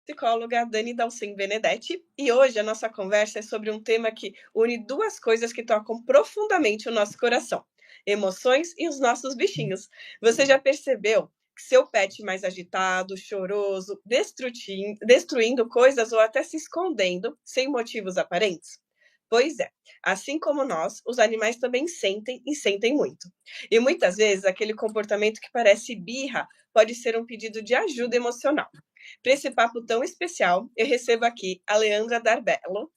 psicóloga Dani Dalcin Benedetti e hoje a nossa conversa é sobre um tema que une duas coisas que tocam profundamente o nosso coração: emoções e os nossos bichinhos. Você já percebeu que seu pet mais agitado, choroso, destruindo coisas ou até se escondendo sem motivos aparentes? Pois é, assim como nós, os animais também sentem e sentem muito. E muitas vezes aquele comportamento que parece birra pode ser um pedido de ajuda emocional. Para esse papo tão especial, eu recebo aqui a Leandra Darbello,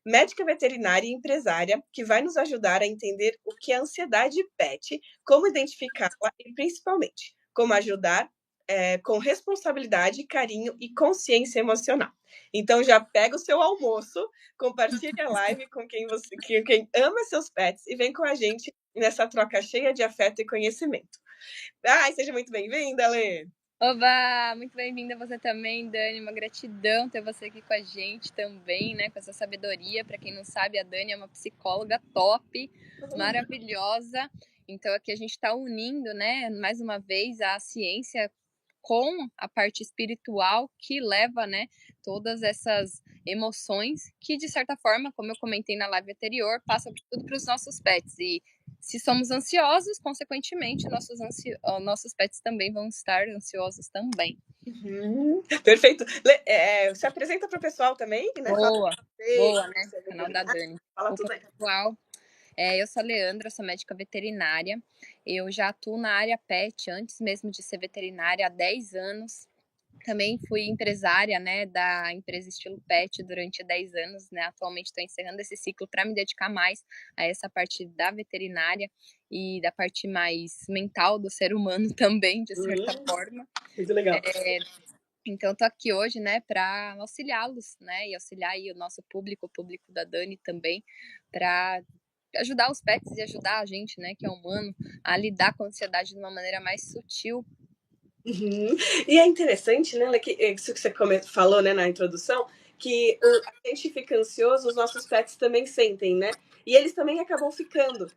médica veterinária e empresária, que vai nos ajudar a entender o que é ansiedade pet, como identificá-la e, principalmente, como ajudar com responsabilidade, carinho e consciência emocional. Então já pega o seu almoço, compartilhe a live com quem ama seus pets e vem com a gente nessa troca cheia de afeto e conhecimento. Ai, seja muito bem-vinda, Lê! Oba! Muito bem-vinda você também, Dani. Uma gratidão ter você aqui com a gente também, né? Com essa sabedoria. Para quem não sabe, a Dani é uma psicóloga top, maravilhosa. Então aqui a gente está unindo, né? Mais uma vez a ciência com a parte espiritual que leva, né? Todas essas emoções que, de certa forma, como eu comentei na live anterior, passam tudo para os nossos pets. E se somos ansiosos, consequentemente, nossos pets também vão estar ansiosos também. Perfeito. Se apresenta para o pessoal também, né? Boa, né? Você é Canal da veterinária, Dani. fala Opa, tudo aí. pessoal. Eu sou a Leandra, sou médica veterinária. Eu já atuo na área pet antes mesmo de ser veterinária há 10 anos. Também fui empresária, né, da empresa Estilo Pet durante 10 anos, né? Atualmente estou encerrando esse ciclo para me dedicar mais a essa parte da veterinária e da parte mais mental do ser humano também, de certa forma. Muito legal. Então, estou aqui hoje, né, para auxiliá-los, né, e auxiliar aí o nosso público, o público da Dani também, para ajudar os pets e ajudar a gente, né, que é humano, a lidar com a ansiedade de uma maneira mais sutil. E é interessante, né, que isso que você falou, né, na introdução, que a gente fica ansioso, os nossos pets também sentem, né? E eles também acabam ficando.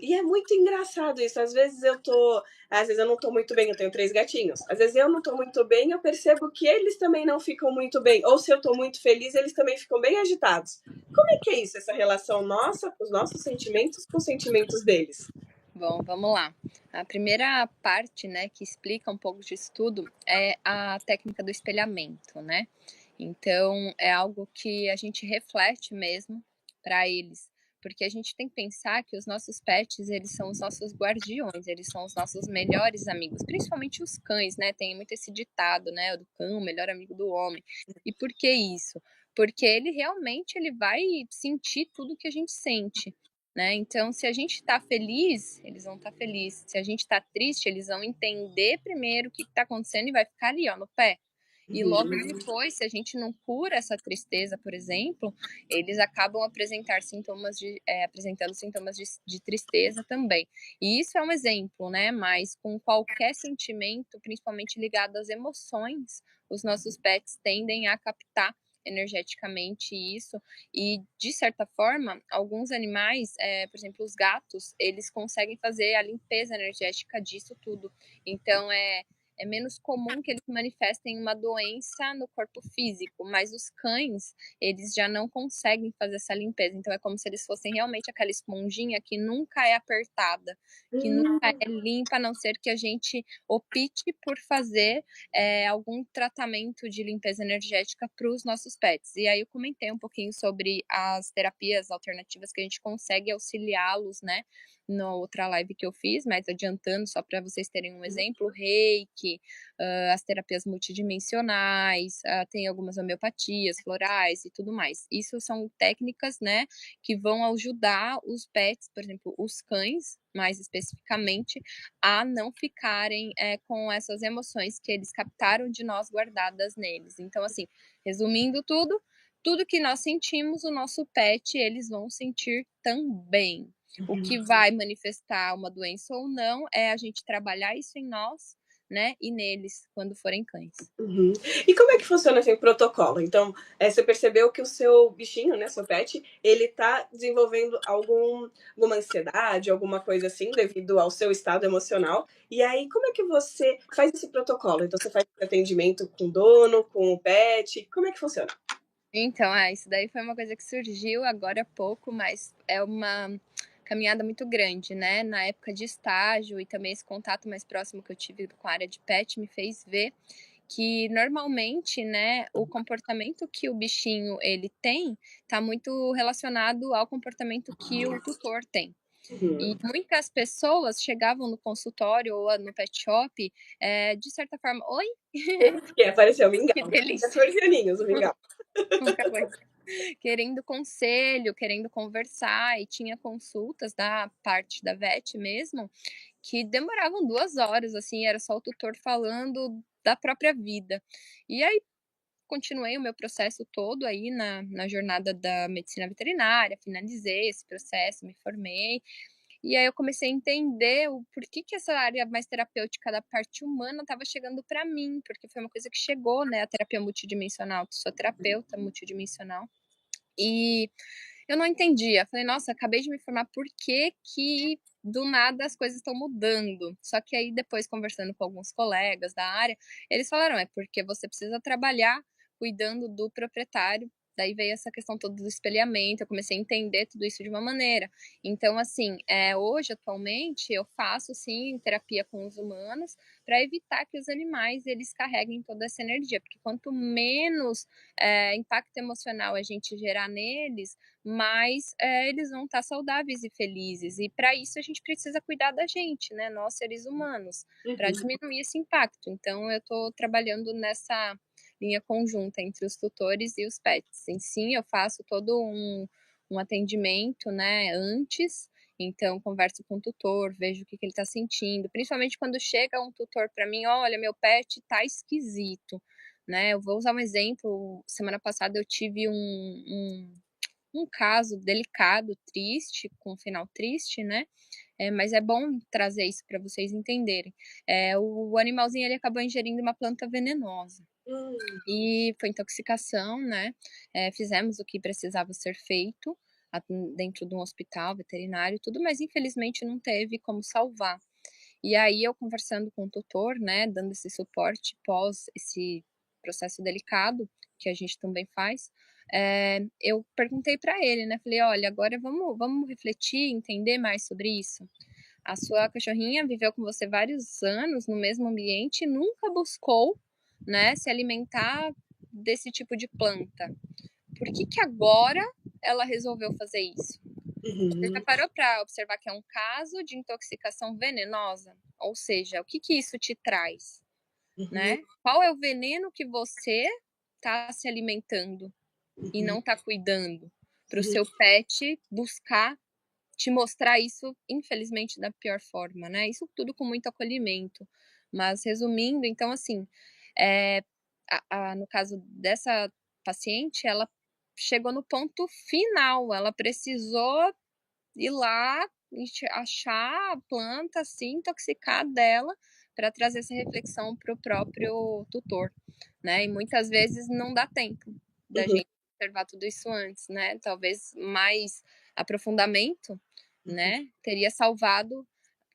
E é muito engraçado isso. Às vezes eu não tô muito bem, eu tenho 3 gatinhos. Às vezes eu não tô muito bem, eu percebo que eles também não ficam muito bem. Ou se eu tô muito feliz, eles também ficam bem agitados. Como é que é isso, essa relação nossa, os nossos sentimentos com os sentimentos deles? Bom, vamos lá. A primeira parte, né, que explica um pouco disso tudo é a técnica do espelhamento, né? Então, é algo que a gente reflete mesmo para eles, porque a gente tem que pensar que os nossos pets, eles são os nossos guardiões, eles são os nossos melhores amigos, principalmente os cães, né? Tem muito esse ditado, né, do cão, o melhor amigo do homem. E por que isso? Porque ele vai sentir tudo que a gente sente. Né? Então, se a gente está feliz, eles vão estar felizes. Se a gente está triste, eles vão entender primeiro o que está acontecendo e vai ficar ali, ó, no pé. E logo depois, se a gente não cura essa tristeza, por exemplo, eles acabam apresentando sintomas de tristeza também. E isso é um exemplo, né? Mas com qualquer sentimento, principalmente ligado às emoções, os nossos pets tendem a captar energeticamente isso e de certa forma alguns animais, por exemplo os gatos, eles conseguem fazer a limpeza energética disso tudo, então é menos comum que eles manifestem uma doença no corpo físico, mas os cães, eles já não conseguem fazer essa limpeza, então é como se eles fossem realmente aquela esponjinha que nunca é apertada, que nunca é limpa, a não ser que a gente opte por fazer algum tratamento de limpeza energética para os nossos pets. E aí eu comentei um pouquinho sobre as terapias alternativas que a gente consegue auxiliá-los, né? Na outra live que eu fiz, mas adiantando só para vocês terem um exemplo, reiki, as terapias multidimensionais, tem algumas homeopatias, florais e tudo mais. Isso são técnicas, né, que vão ajudar os pets, por exemplo, os cães, mais especificamente, a não ficarem com essas emoções que eles captaram de nós guardadas neles. Então, assim, resumindo tudo que nós sentimos, o nosso pet, eles vão sentir também. O que vai manifestar uma doença ou não é a gente trabalhar isso em nós, né, e neles quando forem cães. Uhum. E como é que funciona, assim, o protocolo? Então, você percebeu que o seu bichinho, né, seu pet, ele tá desenvolvendo alguma ansiedade, alguma coisa assim, devido ao seu estado emocional. E aí, como é que você faz esse protocolo? Então, você faz atendimento com o dono, com o pet? Como é que funciona? Então, isso daí foi uma coisa que surgiu agora há pouco, mas é uma caminhada muito grande, né? Na época de estágio e também esse contato mais próximo que eu tive com a área de pet me fez ver que normalmente, né, o comportamento que o bichinho ele tem tá muito relacionado ao comportamento que o tutor tem. E Uhum. muitas pessoas chegavam no consultório ou no pet shop, de certa forma, oi, Que apareceu o que mingau, né? delícia, 14 aninhos o mingau. nunca aguento. Querendo conselho, querendo conversar, e tinha consultas da parte da vet mesmo, que demoravam 2 horas, assim, era só o tutor falando da própria vida. E aí continuei o meu processo todo aí na jornada da medicina veterinária, finalizei esse processo, me formei, e aí eu comecei a entender o porquê que essa área mais terapêutica da parte humana estava chegando para mim, porque foi uma coisa que chegou, né, a terapia multidimensional, que sou terapeuta multidimensional. E eu não entendia. Falei: "Nossa, acabei de me formar, por que que do nada as coisas estão mudando?". Só que aí depois conversando com alguns colegas da área, eles falaram: "É porque você precisa trabalhar cuidando do proprietário". Daí veio essa questão toda do espelhamento, eu comecei a entender tudo isso de uma maneira. Então, assim, hoje, atualmente, eu faço sim terapia com os humanos, para evitar que os animais eles carreguem toda essa energia, porque quanto menos impacto emocional a gente gerar neles, mais eles vão estar saudáveis e felizes. E para isso a gente precisa cuidar da gente, né? Nós seres humanos, para Uhum. diminuir esse impacto. Então eu estou trabalhando nessa linha conjunta entre os tutores e os pets. Em sim, eu faço todo um atendimento, né, antes. Então, converso com o tutor, vejo o que ele está sentindo, principalmente quando chega um tutor para mim: olha, meu pet está esquisito, né? Eu vou usar um exemplo. Semana passada eu tive um caso delicado, triste, com um final triste, né? Mas é bom trazer isso para vocês entenderem. O animalzinho ele acabou ingerindo uma planta venenosa. Hum. E foi intoxicação, né? Fizemos o que precisava ser feito dentro de um hospital veterinário e tudo, mas infelizmente não teve como salvar. E aí eu conversando com o tutor, né, dando esse suporte pós esse processo delicado, que a gente também faz, eu perguntei para ele, né, falei: "Olha, agora vamos refletir, entender mais sobre isso. A sua cachorrinha viveu com você vários anos no mesmo ambiente e nunca buscou, né, se alimentar desse tipo de planta. Por que que agora ela resolveu fazer isso? Você já Uhum. parou para observar que é um caso de intoxicação venenosa? Ou seja, o que que isso te traz, Uhum. né? Qual é o veneno que você está se alimentando e Uhum. não está cuidando para o Uhum. seu pet buscar te mostrar isso, infelizmente, da pior forma, né? Isso tudo com muito acolhimento. Mas resumindo, então, assim, é, no caso dessa paciente, ela chegou no ponto final, ela precisou ir lá, achar a planta, se intoxicar dela, para trazer essa reflexão para o próprio tutor, né? E muitas vezes não dá tempo da Uhum. gente observar tudo isso antes, né? Talvez mais aprofundamento, Uhum. né? Teria salvado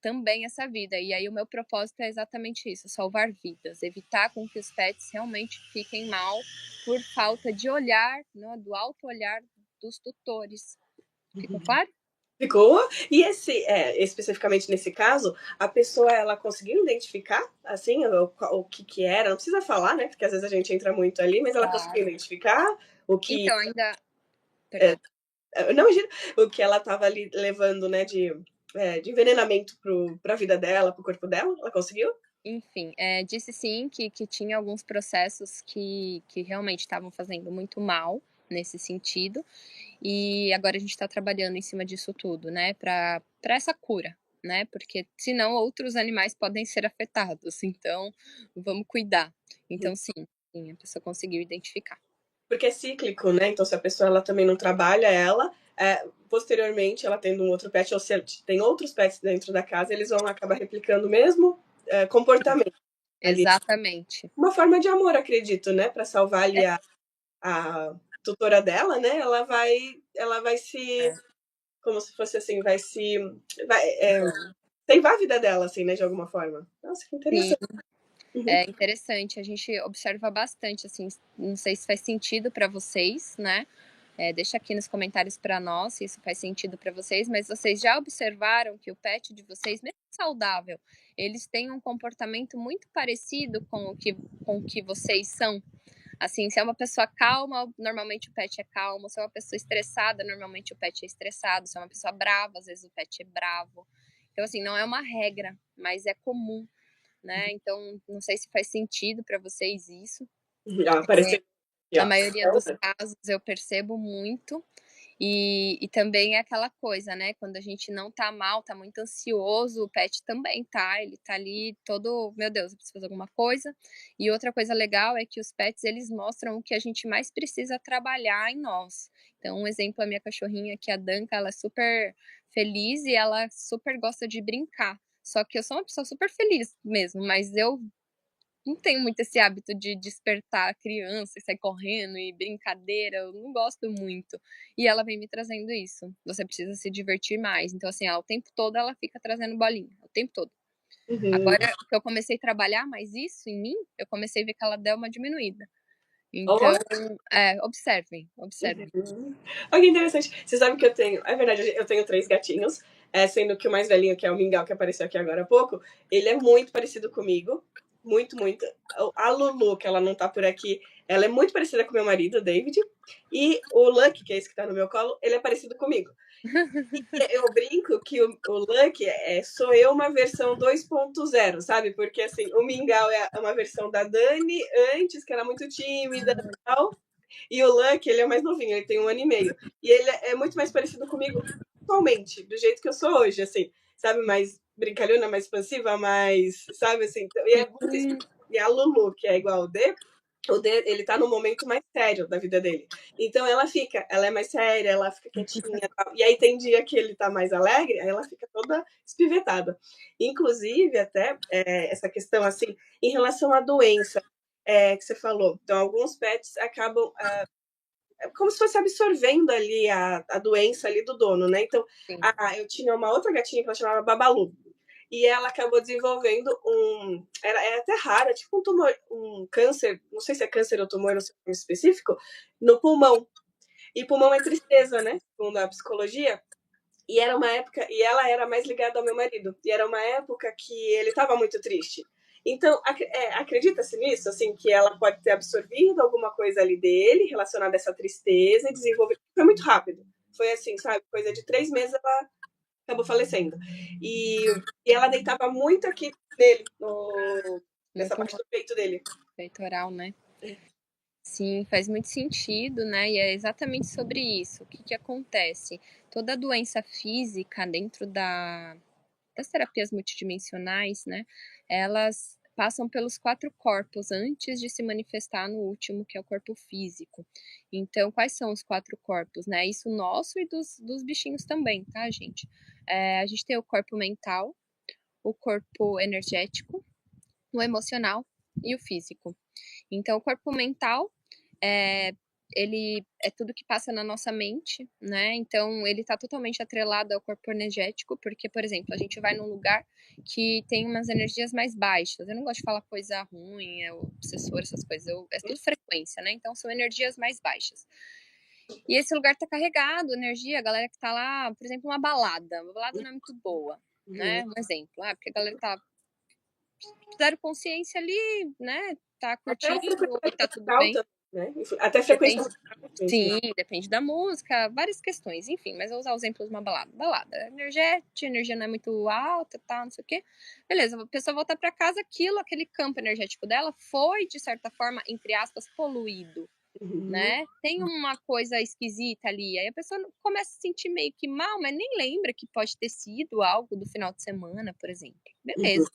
também essa vida. E aí o meu propósito é exatamente isso, salvar vidas, evitar com que os pets realmente fiquem mal por falta de olhar, né, do alto olhar dos tutores. Ficou Uhum. claro? Ficou. E especificamente nesse caso, a pessoa ela conseguiu identificar, assim, o que que era? Não precisa falar, né, porque às vezes a gente entra muito ali, mas ela conseguiu Claro. identificar o que, Então, ainda eh, perdão. não, imagina, o que ela estava ali levando, né, de envenenamento para a vida dela, para o corpo dela? Ela conseguiu? Enfim, disse sim que tinha alguns processos que realmente estavam fazendo muito mal nesse sentido, e agora a gente está trabalhando em cima disso tudo, né, para essa cura, né, porque senão outros animais podem ser afetados, então vamos cuidar. Uhum. Então sim, a pessoa conseguiu identificar. Porque é cíclico, né, então se a pessoa ela também não trabalha ela, posteriormente ela tendo um outro pet ou se tem outros pets dentro da casa, eles vão acabar replicando o mesmo, comportamento. ali. Exatamente. Uma forma de amor, acredito, né, para salvar ali a tutora dela, né, ela vai se, É. como se fosse assim, vai, salvar a vida dela, assim, né, de alguma forma. Nossa, que Sim, interessante. Uhum. é interessante, a gente observa bastante, assim, não sei se faz sentido para vocês, né, deixa aqui nos comentários para nós se isso faz sentido para vocês, mas vocês já observaram que o pet de vocês, mesmo saudável, eles têm um comportamento muito parecido com o que vocês são? Assim, se é uma pessoa calma, normalmente o pet é calmo, se é uma pessoa estressada, normalmente o pet é estressado, se é uma pessoa brava, às vezes o pet é bravo. Então, assim, não é uma regra, mas é comum, né? Então, não sei se faz sentido para vocês isso. Já apareceu aqui, Na ó. maioria dos casos eu percebo muito. E também é aquela coisa, né, quando a gente não tá mal, tá muito ansioso, o pet também tá, ele tá ali todo: "Meu Deus, eu preciso fazer alguma coisa". E outra coisa legal é que os pets, eles mostram o que a gente mais precisa trabalhar em nós. Então, um exemplo, a minha cachorrinha aqui, a Danca, ela é super feliz e ela super gosta de brincar. Só que eu sou uma pessoa super feliz mesmo, mas eu não tenho muito esse hábito de despertar a criança e sair correndo e brincadeira, eu não gosto muito. E ela vem me trazendo isso. Você precisa se divertir mais. Então, assim, o tempo todo ela fica trazendo bolinha, o tempo todo. Uhum. Agora que eu comecei a trabalhar mais isso em mim, eu comecei a ver que ela deu uma diminuída. Então, Olha. observem, observem. Uhum. Olha que interessante. Você sabe que eu tenho, é verdade, eu tenho 3 gatinhos, sendo que o mais velhinho, que é o Mingau, que apareceu aqui agora há pouco, ele é muito parecido comigo, muito, muito. A Lulu, que ela não tá por aqui, ela é muito parecida com meu marido, o David, e o Lucky, que é esse que tá no meu colo, ele é parecido comigo. E eu brinco que o Lucky sou eu uma versão 2.0, sabe? Porque assim, o Mingau é uma versão da Dani antes, que era muito tímida e tal. E o Lucky, ele é mais novinho, ele tem 1 ano e meio. E ele é muito mais parecido comigo atualmente, do jeito que eu sou hoje, assim, sabe? Mais brincalhona, mais expansiva, mais, sabe, assim. Então, e é muito isso. Sim, E a Lulu, que é igual o D, ele tá no momento mais sério da vida dele. Então ela é mais séria, ela fica quietinha. Tal. E aí tem dia que ele tá mais alegre, aí ela fica toda espivetada. Inclusive, até essa questão, assim, em relação à doença que você falou. Então, alguns pets acabam como se fosse absorvendo ali a doença ali do dono, né? Então, sim. eu tinha uma outra gatinha que ela chamava Babalu. E ela acabou desenvolvendo era até raro, tipo um tumor, um câncer, não sei se é câncer ou tumor, não sei o específico, no pulmão. E pulmão é tristeza, né? Segundo a psicologia. E era uma época, e ela era mais ligada ao meu marido. E era uma época que ele estava muito triste. Então, acredita-se nisso, assim, que ela pode ter absorvido alguma coisa ali dele relacionada a essa tristeza e desenvolver. Foi muito rápido. Foi assim, sabe? Coisa de 3 meses ela acabou falecendo. E ela deitava muito aqui nele, No nessa parte pulmão do peito dele. peitoral, né? Sim, faz muito sentido, né? E é exatamente sobre isso. O que que acontece? Toda doença física dentro das terapias multidimensionais, né? Elas passam pelos 4 corpos antes de se manifestar no último, que é o corpo físico. Então, quais são os 4 corpos, né? Isso nosso e dos bichinhos também, tá, gente? A gente tem o corpo mental, o corpo energético, o emocional e o físico. Então, o corpo mental é, ele é tudo que passa na nossa mente, né? Então, ele está totalmente atrelado ao corpo energético, porque, por exemplo, a gente vai num lugar que tem umas energias mais baixas. Eu não gosto de falar coisa ruim, obsessor, essas coisas. É tudo frequência, né? Então, são energias mais baixas. E esse lugar tá carregado, energia, a galera que tá lá, por exemplo, uma balada. Uma balada não é muito boa, Uhum. né? Um exemplo. Porque a galera tá zero consciência ali, né? Tá Até a curtindo e frequência tá tudo musical bem. também, né? Até a frequência Depende, musical influencia. sim, depende da música, várias questões, enfim, mas eu vou usar o exemplo de uma balada. Balada, energética, a energia não é muito alta, tá, não sei o quê. Beleza, a pessoa volta para casa, aquele campo energético dela foi, de certa forma, entre aspas, poluído, Uhum. né? Tem uma coisa esquisita ali, aí a pessoa começa a se sentir meio que mal, mas nem lembra que pode ter sido algo do final de semana, por exemplo. Uhum. Beleza.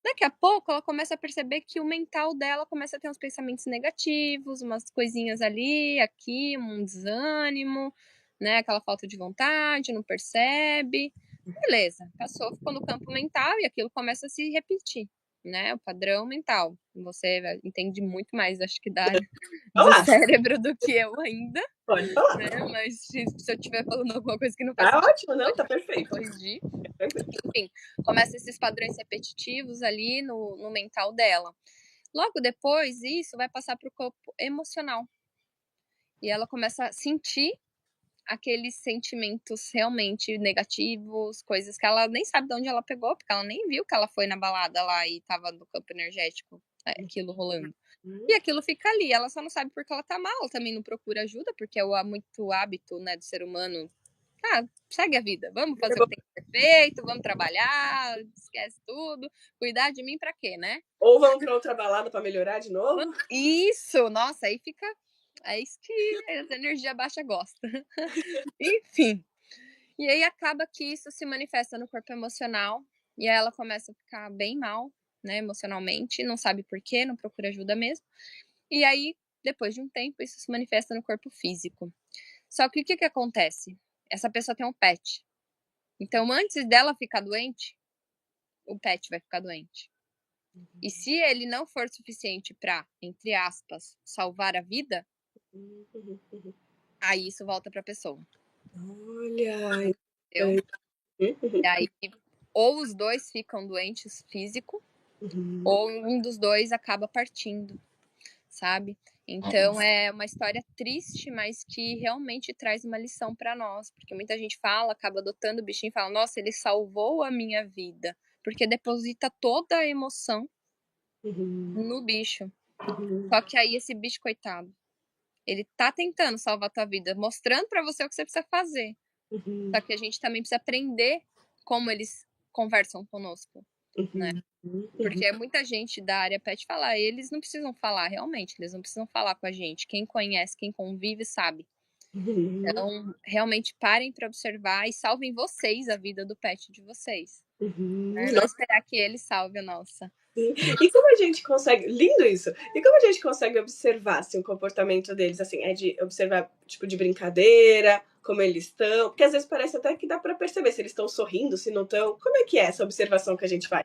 Daqui a pouco ela começa a perceber que o mental dela começa a ter uns pensamentos negativos, umas coisinhas ali, aqui, um desânimo, né? Aquela falta de vontade, não percebe. Beleza, passou, ficou no campo mental e aquilo começa a se repetir. né? O padrão mental. Você entende muito mais, acho que da área do Olá, cérebro do que eu ainda, pode falar. né? Mas se eu estiver falando alguma coisa que não faz Tá sentido, ótimo, não, tá pode perfeito. corrigir. Tranquilo. Enfim, começa esses padrões repetitivos ali no mental dela. Logo depois, isso vai passar para o corpo emocional. E ela começa a sentir aqueles sentimentos realmente negativos, coisas que ela nem sabe de onde ela pegou, porque ela nem viu que ela foi na balada lá e tava no campo energético, aquilo rolando. E aquilo fica ali, ela só não sabe porque ela tá mal, ela também não procura ajuda, porque é muito hábito, né, do ser humano. Segue a vida, vamos fazer o que tem que ser feito, vamos trabalhar, esquece tudo, cuidar de mim pra quê, né? Ou vamos pra outra balada pra melhorar de novo? Isso, nossa, aí fica. É isso que as energias baixa gosta. Enfim. E aí acaba que isso se manifesta no corpo emocional. E aí ela começa a ficar bem mal, né, emocionalmente, não sabe por quê, não procura ajuda mesmo. E aí, depois de um tempo, isso se manifesta no corpo físico. Só que o que acontece? Essa pessoa tem um pet. Então, antes dela ficar doente, o pet vai ficar doente. E se ele não for suficiente para, entre aspas, salvar a vida, aí isso volta para a pessoa. Olha, Entendeu? E aí, ou os dois ficam doentes físico, ou um dos dois acaba partindo, sabe? Então é uma história triste, mas que realmente traz uma lição para nós, porque muita gente fala, acaba adotando o bichinho e fala: "Nossa, ele salvou a minha vida", porque deposita toda a emoção no bicho. Só que aí esse bicho, coitado, ele tá tentando salvar a tua vida, mostrando para você o que você precisa fazer. Só que a gente também precisa aprender como eles conversam conosco, né? Porque muita gente da área pet fala, eles não precisam falar, realmente, eles não precisam falar com a gente. Quem conhece, quem convive, sabe. Então, realmente parem para observar e salvem vocês a vida do pet de vocês. Né? Não esperar que ele salve a nossa. E como a gente consegue. Lindo isso! E como a gente consegue observar assim, o comportamento deles? Assim, é de observar, tipo, de brincadeira, como eles estão? Porque às vezes parece até que dá pra perceber se eles estão sorrindo, se não estão. Como é que é essa observação que a gente faz?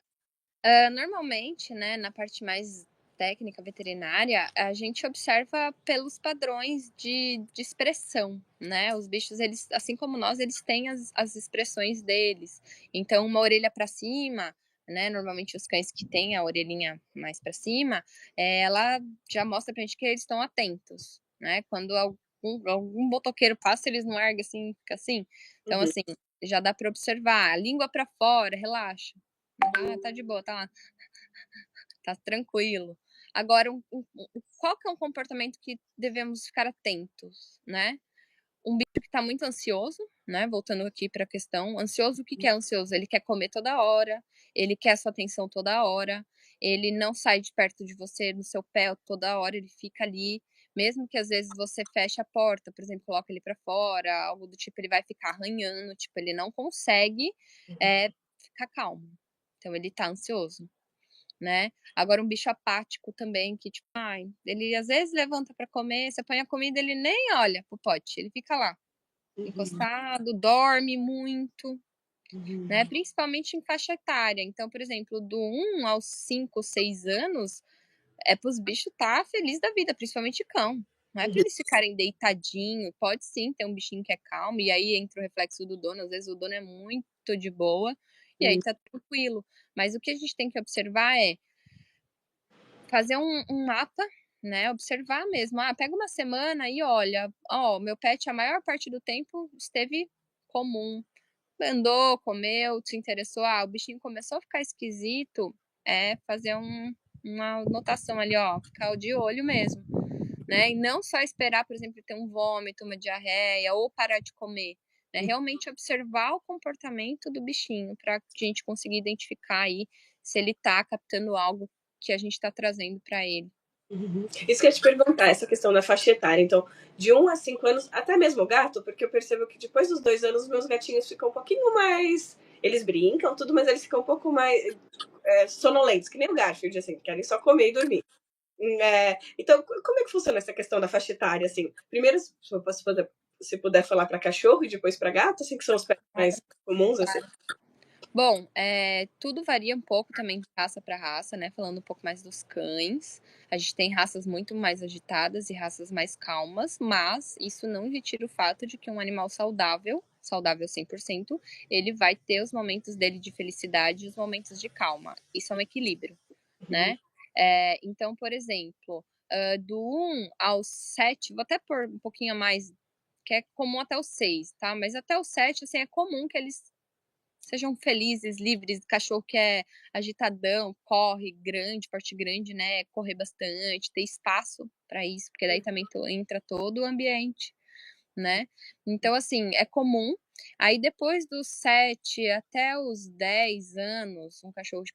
Normalmente, né, na parte mais técnica veterinária, a gente observa pelos padrões de expressão, né? Os bichos, eles, assim como nós, eles têm as expressões deles. Então, uma orelha para cima, né? Normalmente os cães que têm a orelhinha mais para cima, ela já mostra pra gente que eles estão atentos, né? Quando algum botoqueiro passa, eles não erguem assim, fica assim. Então, assim, já dá para observar. A língua para fora, relaxa. Tá de boa, tá lá. Tá tranquilo. Agora, qual que é um comportamento que devemos ficar atentos, né? Um bicho que tá muito ansioso, né? Voltando aqui para a questão, ansioso, o que que é ansioso? Ele quer comer toda hora, ele quer sua atenção toda hora, ele não sai de perto de você, no seu pé toda hora, ele fica ali, mesmo que às vezes você feche a porta, por exemplo, coloca ele para fora, algo do tipo, ele vai ficar arranhando, tipo, ele não consegue ficar calmo. Então, ele tá ansioso, né? Agora, um bicho apático também, que, tipo, ele às vezes levanta para comer, você põe a comida, ele nem olha pro pote, ele fica lá, encostado, dorme muito, né? Principalmente em faixa etária. Então, por exemplo, do 1 aos 5, 6 anos, é pros bichos tá feliz da vida, principalmente cão. Não é para eles ficarem deitadinho, pode sim ter um bichinho que é calmo, e aí entra o reflexo do dono, às vezes o dono é muito de boa, e aí tá tranquilo. Mas o que a gente tem que observar é fazer um mapa, né? Observar mesmo. Pega uma semana e olha, meu pet a maior parte do tempo esteve comum. Andou, comeu, se interessou. O bichinho começou a ficar esquisito. Fazer uma anotação ali, ficar de olho mesmo, né? E não só esperar, por exemplo, ter um vômito, uma diarreia ou parar de comer. Né? Realmente observar o comportamento do bichinho para a gente conseguir identificar aí se ele está captando algo que a gente está trazendo para ele. Isso que eu ia te perguntar, essa questão da faixa etária. Então, de 1 a 5 anos, até mesmo o gato, porque eu percebo que depois dos 2 anos, meus gatinhos ficam um pouquinho mais. Eles brincam, tudo, mas eles ficam um pouco mais sonolentos, que nem o Garfield, assim, querem só comer e dormir. Então, como é que funciona essa questão da faixa etária, assim? Primeiro, se puder falar para cachorro e depois para gato, assim, que são os pets mais comuns, assim. Bom, tudo varia um pouco também de raça para raça, né, falando um pouco mais dos cães. A gente tem raças muito mais agitadas e raças mais calmas, mas isso não retira o fato de que um animal saudável, saudável 100%, ele vai ter os momentos dele de felicidade e os momentos de calma. Isso é um equilíbrio, Uhum, né. Então, por exemplo, do 1 ao 7, vou até pôr um pouquinho a mais, que é comum até o 6, tá, mas até o 7, assim, é comum que eles sejam felizes, livres, cachorro que é agitadão, corre grande, porte grande, né, correr bastante, ter espaço para isso, porque daí também entra todo o ambiente, né. Então, assim, é comum. Aí depois dos 7 até os 10 anos, um cachorro de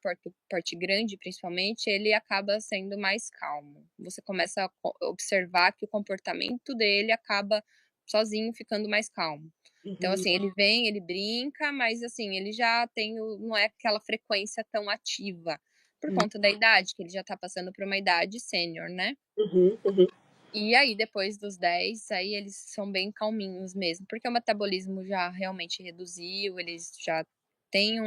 porte grande, principalmente, ele acaba sendo mais calmo. Você começa a observar que o comportamento dele acaba sozinho ficando mais calmo. Então, uhum, assim, ele vem, ele brinca, mas, assim, ele já tem não é aquela frequência tão ativa, por uhum, conta da idade, que ele já tá passando por uma idade sênior, né. uhum, uhum, E aí depois dos 10, aí eles são bem calminhos mesmo, porque o metabolismo já realmente reduziu, eles já têm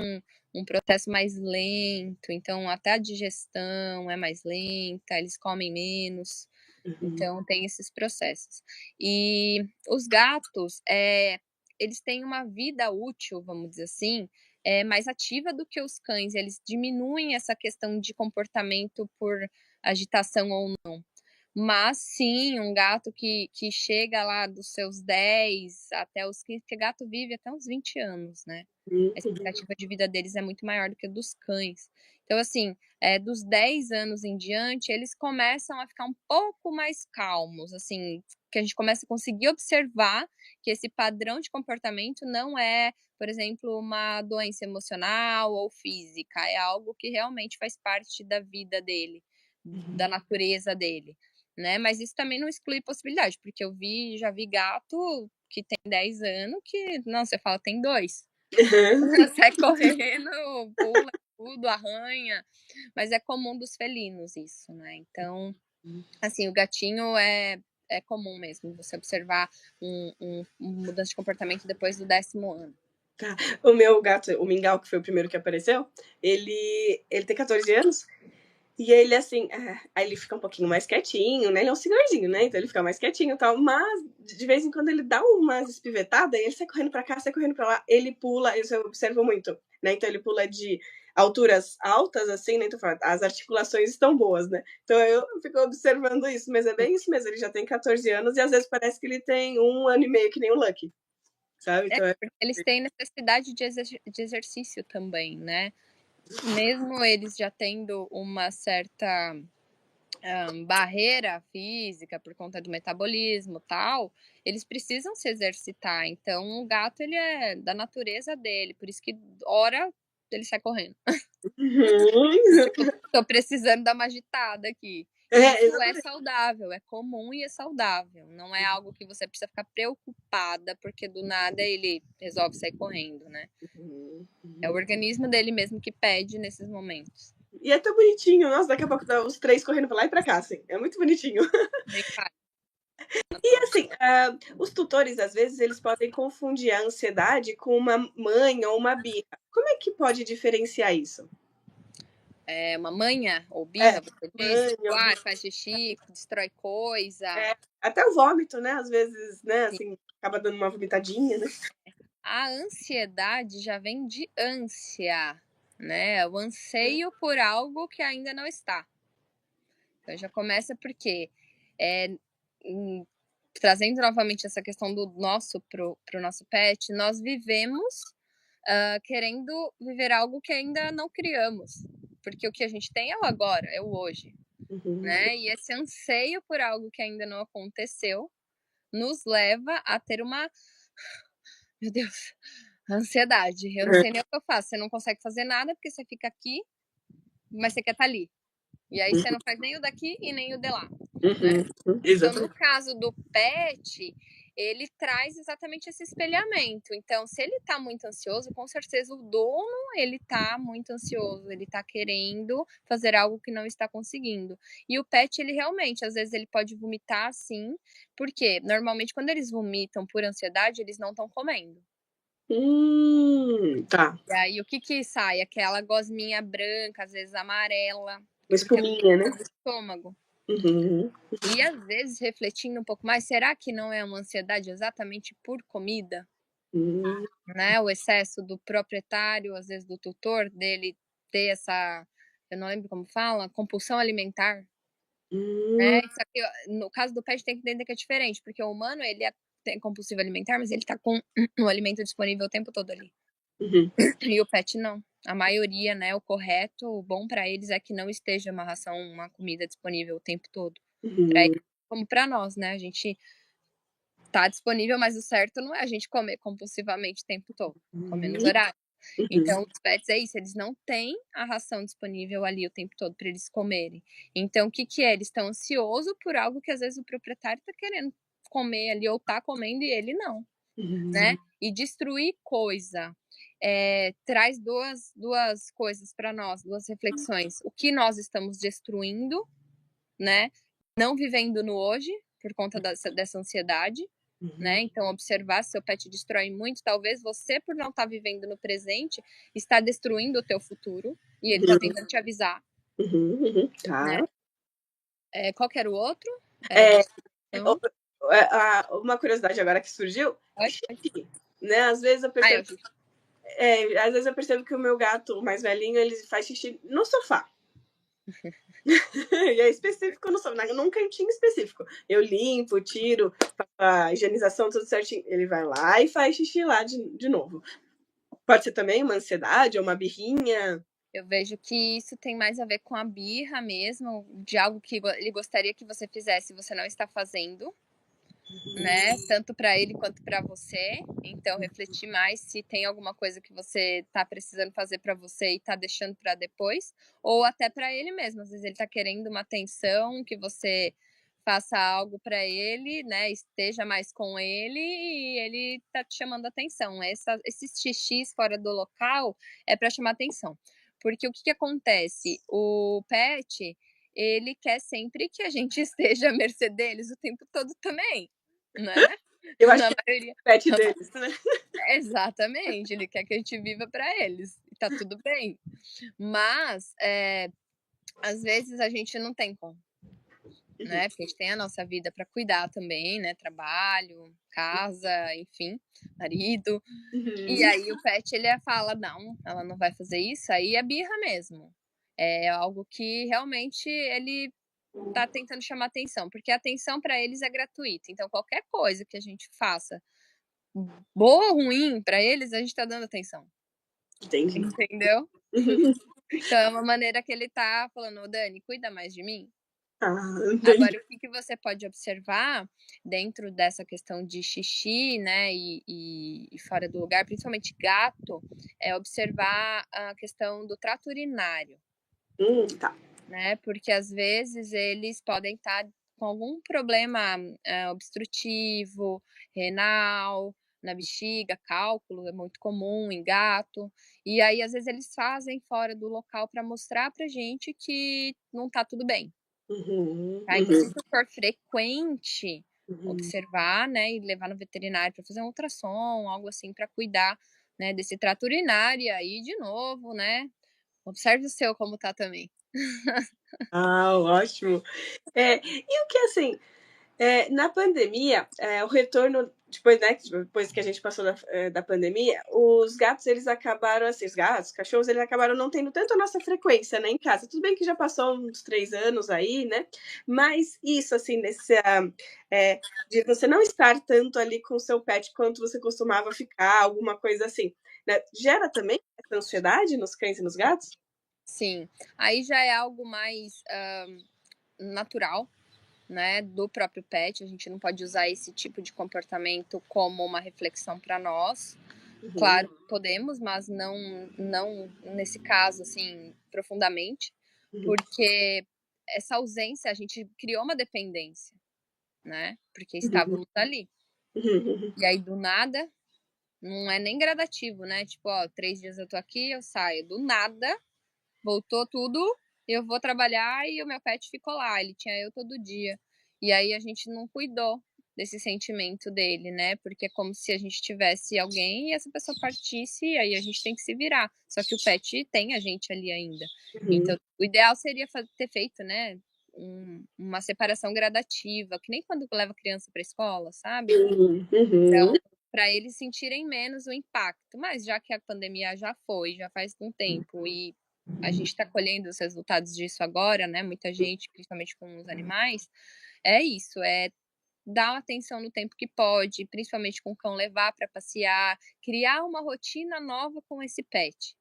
um processo mais lento, então até a digestão é mais lenta, eles comem menos, uhum, então tem esses processos. E os gatos, eles têm uma vida útil, vamos dizer assim, mais ativa do que os cães, eles diminuem essa questão de comportamento por agitação ou mas sim, um gato que chega lá dos seus 10 até os 15, porque gato vive até uns 20 anos, né. A uhum, expectativa de vida deles é muito maior do que a dos cães. Então assim, dos 10 anos em diante, eles começam a ficar um pouco mais calmos, assim, que a gente começa a conseguir observar que esse padrão de comportamento não é, por exemplo, uma doença emocional ou física, é algo que realmente faz parte da vida dele, uhum. da natureza dele. Né, mas isso também não exclui possibilidade, porque já vi gato que tem 10 anos que, nossa, você fala: "Tem 2". Sai correndo, pula tudo, arranha, mas é comum dos felinos isso, né. Então, assim, o gatinho é comum mesmo você observar uma mudança de comportamento depois do 10º ano. Tá. O meu gato, o Mingau, que foi o primeiro que apareceu, ele tem 14 anos. E ele, assim, aí ele fica um pouquinho mais quietinho, né? Ele é um senhorzinho, né? Então ele fica mais quietinho e tal. Mas, de vez em quando, ele dá umas espivetadas e ele sai correndo pra cá, sai correndo pra lá. Ele pula, isso eu observo muito, né? Então ele pula de alturas altas, assim, né? Então as articulações estão boas, né? Então eu fico observando isso, mas é bem isso mesmo. Ele já tem 14 anos e às vezes parece que ele tem 1 ano e meio, que nem o Lucky, sabe? É, Então é. porque eles têm necessidade de exercício também, né. Mesmo eles já tendo uma certa barreira física por conta do metabolismo, tal, eles precisam se exercitar. Então o gato ele é da natureza dele, por isso que hora ele sai correndo. Uhum. Tipo, tô precisando dar uma agitada aqui. E É, isso é exatamente. saudável, é comum e é saudável. Não é algo que você precisa ficar preocupada, porque do nada ele resolve sair correndo, né. Uhum, É o uhum. organismo dele mesmo que pede nesses momentos. E é tão bonitinho, nossa, daqui a pouco tá os três correndo pra lá e pra cá, assim. É muito bonitinho. Bem claro. E assim, os tutores, às vezes, eles podem confundir a ansiedade com uma manha ou uma birra. Como é que pode diferenciar isso? É uma manha ou É, birra, você diz? manha Tipo, ou birra. faz xixi, destrói coisa. Até o vômito, né? Às vezes, né? Sim. Assim, acaba dando uma vomitadinha, né? A ansiedade já vem de ânsia, né, o anseio por algo que ainda não está. Então já começa porque, eh, em trazendo novamente essa questão do nosso pro nosso pet, nós vivemos, querendo viver algo que ainda não criamos, porque o que a gente tem é o agora, é o hoje, Uhum. né, e esse anseio por algo que ainda não aconteceu, nos leva a ter uma meu Deus, ansiedade, eu não sei nem o que eu faço, você não consegue fazer nada, porque você fica aqui, mas você quer estar ali. E aí você não faz nem o daqui e nem o de lá, né. Uhum. Então no Exatamente. caso do pet, ele traz exatamente esse espelhamento, então se ele tá muito ansioso, com certeza o dono, ele tá muito ansioso, ele tá querendo fazer algo que não está conseguindo. E o pet ele realmente, às vezes ele pode vomitar sim, porque normalmente quando eles vomitam por ansiedade, eles não estão comendo. Tá. E aí o que que sai? Aquela gosminha branca, às vezes amarela, Uma porque espuminha, né? do estômago. Uhum. E às vezes, refletindo um pouco mais, será que não é uma ansiedade exatamente por comida? Hum. Né? O excesso do proprietário, às vezes do tutor, dele ter essa, eu não lembro como fala, compulsão alimentar. Hum. Né? Só que no caso do pet tem que entender que é diferente, porque o humano ele tem compulsivo alimentar, mas ele tá com o alimento disponível o tempo todo ali. Uhum. E o pet não. A maioria, né, o correto, o bom para eles é que não esteja uma ração, uma comida disponível o tempo todo. Para Uhum. eles, como para nós, né? A gente tá disponível, mas o certo não é a gente comer compulsivamente o tempo todo, comer nos horários. Uhum. Então, os pets é isso, eles não têm a ração disponível ali o tempo todo para eles comerem. Então, o que que é? Eles estão ansiosos por algo que às vezes o proprietário tá querendo comer ali ou tá comendo e ele não, né? Uhum. E destruir coisa traz duas coisas para nós, duas reflexões. O que nós estamos destruindo, né? Não vivendo no hoje por conta dessa ansiedade, né? Uhum. Então, observar se seu pet destrói muito, talvez você, por não estar vivendo no presente, está destruindo o teu futuro e ele está tentando te avisar, Uhum. Uhum. né? Tá. Qual que era o outro? Era É, destruição. uma curiosidade agora que surgiu, Pode. xixi, né? É o xixi. Às vezes eu percebo que o meu gato mais velhinho, ele faz xixi no sofá. E é específico no sofá, num cantinho específico. Eu limpo, tiro, faço a higienização tudo certinho. Ele vai lá e faz xixi lá de novo. Pode ser também uma ansiedade ou uma birrinha. Eu vejo que isso tem mais a ver com a birra mesmo, de algo que ele gostaria que você fizesse e você não está fazendo, né? Tanto para ele quanto para você. Então, refletir mais se tem alguma coisa que você está precisando fazer para você e está deixando para depois, ou até para ele mesmo. Às vezes ele está querendo uma atenção, que você faça algo para ele, né? Esteja mais com ele e ele tá te chamando atenção. Esses xixis fora do local é para chamar atenção. Porque o que acontece? O pet, ele quer sempre que a gente esteja à mercê deles o tempo todo também, né? Eu acho Na que é maioria. o pet deles, né? Exatamente, ele quer que a gente viva para eles. E tá tudo bem. Mas, às vezes a gente não tem como, Uhum. né? Porque a gente tem a nossa vida para cuidar também, né? Trabalho, casa, enfim, marido. E Uhum. aí o pet ele fala: não, ela não vai fazer isso, aí é birra mesmo. É algo que realmente ele tá tentando chamar atenção, porque a atenção para eles é gratuita. Então, qualquer coisa que a gente faça, boa ou ruim, para eles, a gente tá dando atenção. Entendi. Entendeu? Uhum. Então, é uma maneira que ele tá falando: ô Dani, cuida mais de mim. Ah, Agora, entendi. o que, que você pode observar dentro dessa questão de xixi, né, e fora do lugar, principalmente gato, é observar a questão do trato urinário, Tá. né? Porque às vezes eles podem estar com algum problema obstrutivo, renal, na bexiga, cálculo, é muito comum em gato. E aí, às vezes, eles fazem fora do local para mostrar pra gente que não tá tudo bem. Uhum. Tá? Então, se Uhum. isso for frequente, Uhum. observar, né, e levar no veterinário para fazer um ultrassom, algo assim, para cuidar, né, desse trato urinário. E aí, de novo, né, observe o seu como tá também. Ah, ótimo. E o que assim, na pandemia, o retorno, depois, né, depois que a gente passou da pandemia, os gatos, eles acabaram, assim, os gatos, os cachorros, eles acabaram não tendo tanto a nossa frequência, né, em casa. Tudo bem que já passou uns 3 anos aí, né, mas isso, assim, de você não estar tanto ali com o seu pet quanto você costumava ficar, alguma coisa assim, né, gera também essa ansiedade nos cães e nos gatos? Sim, aí já é algo mais natural, né, do próprio pet. A gente não pode usar esse tipo de comportamento como uma reflexão para nós. Uhum. Claro, podemos, mas não nesse caso, assim, profundamente, Uhum. porque essa ausência, a gente criou uma dependência, né, porque Uhum. estávamos ali. Uhum. E aí, do nada, não é nem gradativo, né, tipo, ó, 3 dias eu tô aqui, eu saio. Do nada, voltou tudo, eu vou trabalhar e o meu pet ficou lá, ele tinha eu todo dia. E aí a gente não cuidou, desse sentimento dele, né? Porque é como se a gente tivesse alguém e essa pessoa partisse, e aí a gente tem que se virar. Só que o pet tem a gente ali ainda. Então, o ideal seria ter feito, né? Uma separação gradativa, que nem quando leva a criança para a escola, sabe? Então, para eles sentirem menos o impacto. Mas já que a pandemia já foi, já faz um tempo, e a gente está colhendo os resultados disso agora, né? Muita gente, principalmente com os animais, é isso, é dar atenção no tempo que pode, principalmente com o cão, levar para passear, criar uma rotina nova com esse pet,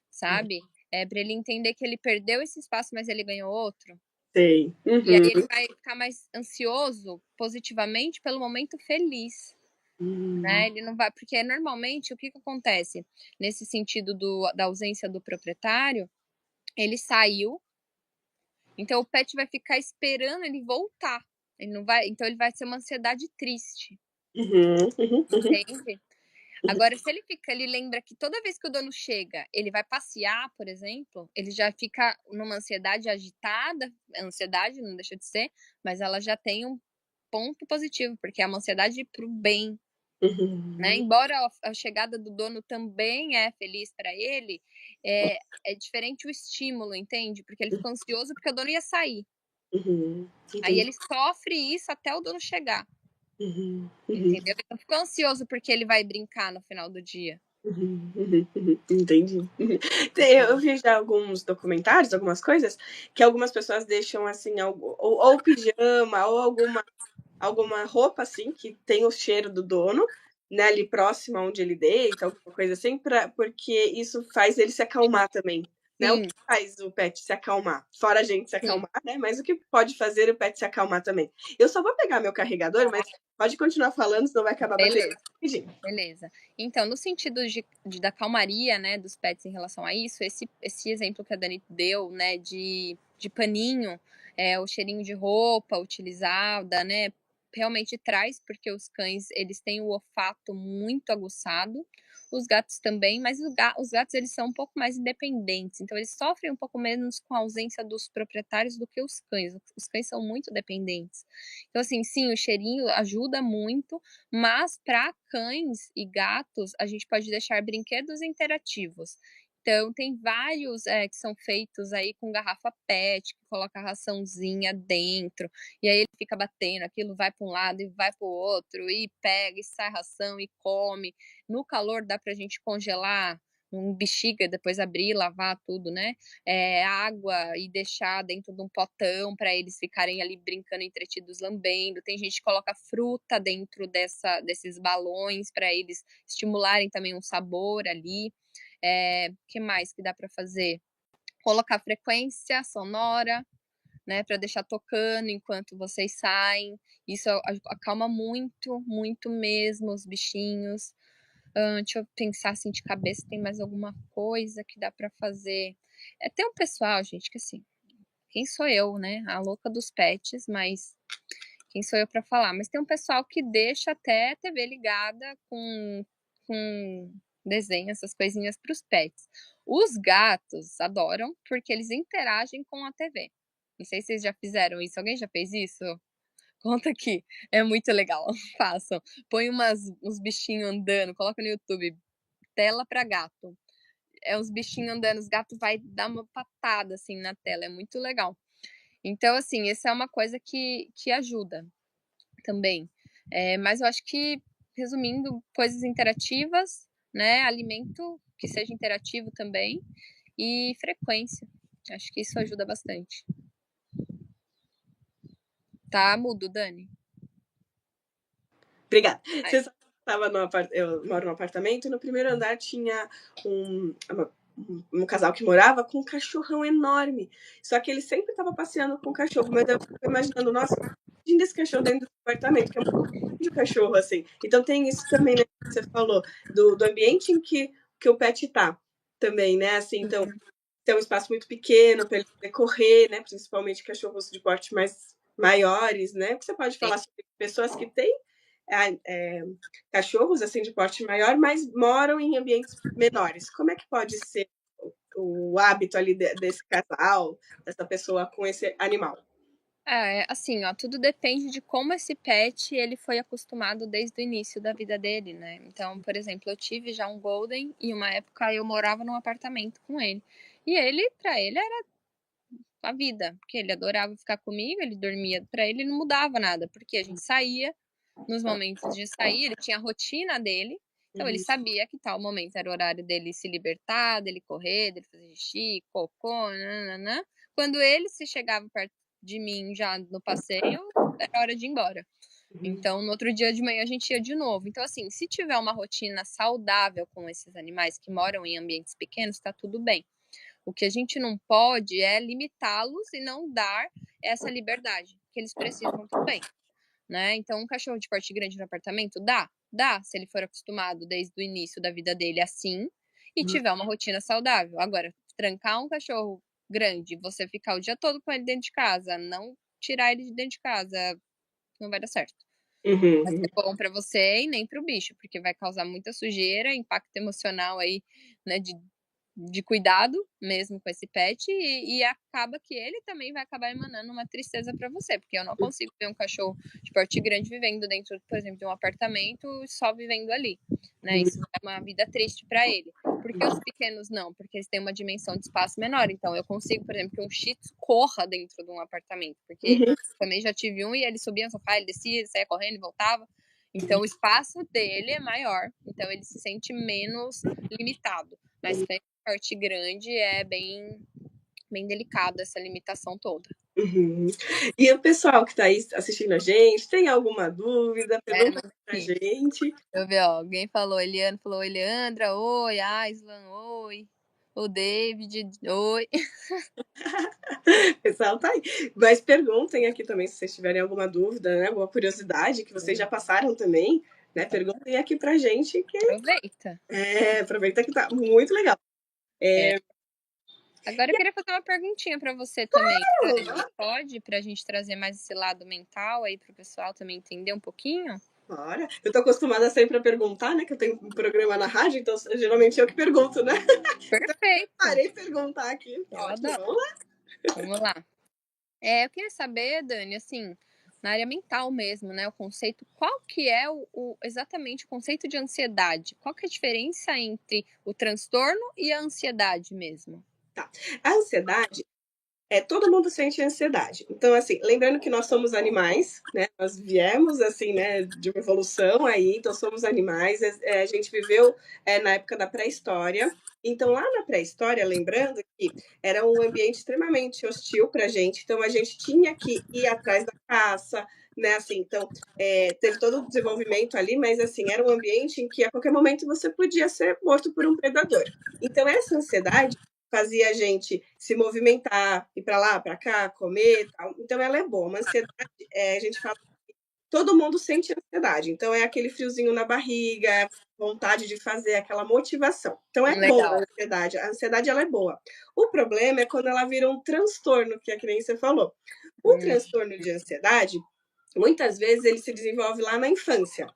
sabe? Para ele entender que ele perdeu esse espaço, mas ele ganhou outro. Sei. E aí ele vai ficar mais ansioso positivamente pelo momento feliz. Né? Ele não vai, porque normalmente o que acontece nesse sentido da ausência do proprietário, ele saiu, então o pet vai ficar esperando ele voltar. Ele não vai, então ele vai ser uma ansiedade triste. Entende? Agora, se ele lembra que toda vez que o dono chega, ele vai passear, por exemplo, ele já fica numa ansiedade agitada, ansiedade não deixa de ser, mas ela já tem um ponto positivo, porque é uma ansiedade pro bem. Né? Embora a chegada do dono também é feliz para ele, é diferente o estímulo, entende? Porque ele ficou ansioso porque o dono ia sair. Aí ele sofre isso até o dono chegar. Entendeu? Ele não ficou ansioso porque ele vai brincar no final do dia. Entendi. Eu vi já alguns documentários, algumas coisas, que algumas pessoas deixam assim, ou pijama, ou alguma roupa assim, que tem o cheiro do dono, né, ali próximo onde ele deita, alguma coisa assim, porque isso faz ele se acalmar também. Né? O que faz o pet se acalmar? Fora a gente se acalmar, né? Mas o que pode fazer o pet se acalmar também? Eu só vou pegar meu carregador, mas pode continuar falando, senão vai acabar a bateria. Beleza. Então, no sentido da calmaria, né, dos pets em relação a isso, esse exemplo que a Dani deu, né, de paninho, o cheirinho de roupa utilizada, né, realmente traz, porque os cães, eles têm o olfato muito aguçado, os gatos também, mas os gatos, eles são um pouco mais independentes, então eles sofrem um pouco menos com a ausência dos proprietários do que os cães. Os cães são muito dependentes. Então, assim, sim, o cheirinho ajuda muito, mas para cães e gatos, a gente pode deixar brinquedos interativos. Então, tem vários que são feitos aí com garrafa PET, que coloca a raçãozinha dentro, e aí ele fica batendo, aquilo vai para um lado e vai para o outro, e pega, e sai ração, e come. No calor dá para a gente congelar um bexiga, depois abrir, lavar tudo, né? Água e deixar dentro de um potão para eles ficarem ali brincando, entretidos, lambendo. Tem gente que coloca fruta dentro desses balões para eles estimularem também um sabor ali. Que mais que dá para fazer? Colocar frequência sonora, né, para deixar tocando enquanto vocês saem. Isso acalma muito, muito mesmo os bichinhos. Deixa eu pensar assim de cabeça, tem mais alguma coisa que dá para fazer. Tem um pessoal, gente, que assim, quem sou eu, né? A louca dos pets, mas quem sou eu para falar? Mas tem um pessoal que deixa até a TV ligada com desenho, essas coisinhas para os pets. Os gatos adoram porque eles interagem com a TV. Não sei se vocês já fizeram isso. Alguém já fez isso? Conta aqui. É muito legal. Façam. Põe uns bichinhos andando. Coloca no YouTube. Tela para gato. Uns bichinhos andando. Os gatos vai dar uma patada assim na tela. É muito legal. Então, assim, essa é uma coisa que ajuda também. Mas eu acho que, resumindo, coisas interativas, né? Alimento que seja interativo também. E frequência. Acho que isso ajuda bastante. Tá mudo, Dani? Obrigada. Você estava eu moro num apartamento e no primeiro andar tinha um casal que morava com um cachorrão enorme. Só que ele sempre estava passeando com o cachorro, mas eu fico imaginando, nossa, imagina esse cachorro dentro do apartamento, que é um de cachorro, assim. Então tem isso também, né, que você falou, do ambiente em que o pet tá também, né? Assim, então, tem um espaço muito pequeno para ele poder correr, né? Principalmente cachorros de porte mais maiores, né? O que você pode falar sobre pessoas que têm cachorros assim de porte maior, mas moram em ambientes menores? Como é que pode ser o hábito ali desse casal, dessa pessoa com esse animal? Assim, ó, tudo depende de como esse pet ele foi acostumado desde o início da vida dele, né. Então, por exemplo, eu tive já um golden e uma época eu morava num apartamento com ele. E ele pra ele era a vida, porque ele adorava ficar comigo, ele dormia pra ele não mudava nada, porque a gente saía, nos momentos de sair, ele tinha a rotina dele, então ele Uhum. sabia que tal momento era o horário dele se libertar, dele correr, dele fazer xixi, cocô, nã-nã-nã. Quando ele se chegava perto de mim já no passeio, era hora de ir embora. Então, no outro dia de manhã a gente ia de novo. Então, assim, se tiver uma rotina saudável com esses animais que moram em ambientes pequenos, tá tudo bem. O que a gente não pode é limitá-los e não dar essa liberdade que eles precisam também, né. Então um cachorro de porte grande no apartamento dá? Dá, se ele for acostumado desde o início da vida dele assim, e tiver uma rotina saudável. Agora, trancar um cachorro grande, você ficar o dia todo com ele dentro de casa, não tirar ele de dentro de casa, não vai dar certo. Uhum, Vai uhum. ser bom para você e nem para o bicho, porque vai causar muita sujeira, impacto emocional aí, né, de cuidado mesmo com esse pet e acaba que ele também vai acabar emanando uma tristeza para você, porque eu não consigo ver um cachorro de porte grande vivendo dentro, por exemplo, de um apartamento, só vivendo ali, né, isso é uma vida triste para ele. Por que os pequenos não? Porque eles têm uma dimensão de espaço menor, então eu consigo, por exemplo, que um shih tzu corra dentro de um apartamento, porque Uhum. também já tive um e ele subia no sofá, ele descia, ele saía correndo e voltava, então o espaço dele é maior, então ele se sente menos limitado, mas para porte grande é bem delicado essa limitação toda. Uhum. E o pessoal que está aí assistindo a gente, tem alguma dúvida? Pergunta Manda pra aqui. gente. Deixa eu ver, ó, alguém falou, Eliane falou: "Oi, Leandra, oi, Aislan, oi, o David, oi". O pessoal tá aí. Mas perguntem aqui também se vocês tiverem alguma dúvida, né, alguma curiosidade que vocês já passaram também, né, perguntem aqui pra gente que Aproveita. aproveita que tá muito legal. É. Agora eu queria fazer uma perguntinha para você também, Dani, pode? Pra gente trazer mais esse lado mental aí para o pessoal também entender um pouquinho? Bora. Eu tô acostumada sempre a perguntar, né, que eu tenho um programa na rádio, então geralmente eu que pergunto, né. Então Perfeito, parei perguntar aqui. eu Ótimo, adoro. vamos lá. Vamos lá. Eu queria saber, Dani, assim, na área mental mesmo, né, o conceito, qual que é exatamente o conceito de ansiedade? Qual que é a diferença entre o transtorno e a ansiedade mesmo? Tá. A ansiedade todo mundo sente ansiedade. Então, assim, lembrando que nós somos animais, né? Nós viemos, assim, né, de uma evolução aí, então somos animais. A gente viveu na época da pré-história. Então, lá na pré-história, lembrando que era um ambiente extremamente hostil para a gente, então a gente tinha que ir atrás da caça, né? Assim, então, teve todo o desenvolvimento ali, mas, assim, era um ambiente em que a qualquer momento você podia ser morto por um predador. Então, essa ansiedade fazia a gente se movimentar, ir para lá, para cá, comer, tal. Então ela é boa. Uma ansiedade, a gente fala, todo mundo sente ansiedade. Então é aquele friozinho na barriga, vontade de fazer, aquela motivação. Então é boa a Legal. ansiedade. A ansiedade ela é boa. O problema é quando ela vira um transtorno, que é que nem você falou. O Hum, transtorno de ansiedade, muitas vezes ele se desenvolve lá na infância.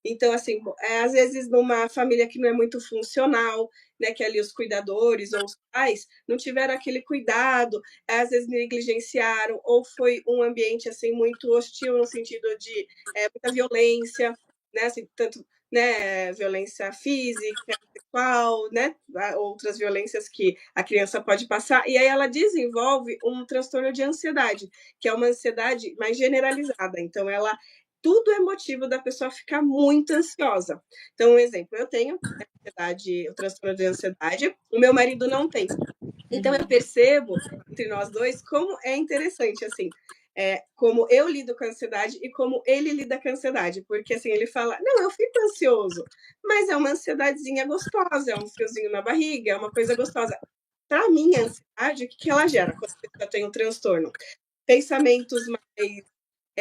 Então, assim, às vezes numa família que não é muito funcional, né, que ali os cuidadores ou os pais não tiveram aquele cuidado, às vezes negligenciaram, ou foi um ambiente assim muito hostil no sentido de muita violência, né, assim, tanto né, violência física, sexual, né, outras violências que a criança pode passar, e aí ela desenvolve um transtorno de ansiedade, que é uma ansiedade mais generalizada. Então, ela tudo é motivo da pessoa ficar muito ansiosa. Então, um exemplo, eu tenho ansiedade, o transtorno de ansiedade, o meu marido não tem. Então, eu uhum. percebo entre nós dois como é interessante, assim, como eu lido com a ansiedade e como ele lida com a ansiedade, porque assim, ele fala, não, eu fico ansioso, mas é uma ansiedadezinha gostosa, é um friozinho na barriga, é uma coisa gostosa. Para mim, a ansiedade, o que ela gera quando a pessoa tem um transtorno? Pensamentos mais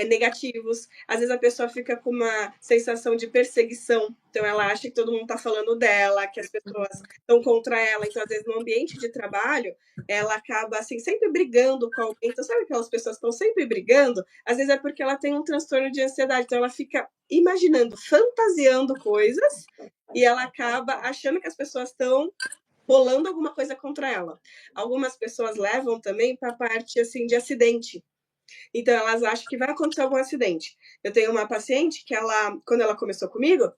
negativos. Às vezes a pessoa fica com uma sensação de perseguição, então ela acha que todo mundo está falando dela, que as pessoas estão contra ela. Então, às vezes, no ambiente de trabalho, ela acaba assim, sempre brigando com alguém. Então, sabe aquelas pessoas que estão sempre brigando? Às vezes é porque ela tem um transtorno de ansiedade, então ela fica imaginando, fantasiando coisas e ela acaba achando que as pessoas estão rolando alguma coisa contra ela. Algumas pessoas levam também para a parte assim de acidente. Então, elas acham que vai acontecer algum acidente. Eu tenho uma paciente que ela, quando ela começou comigo,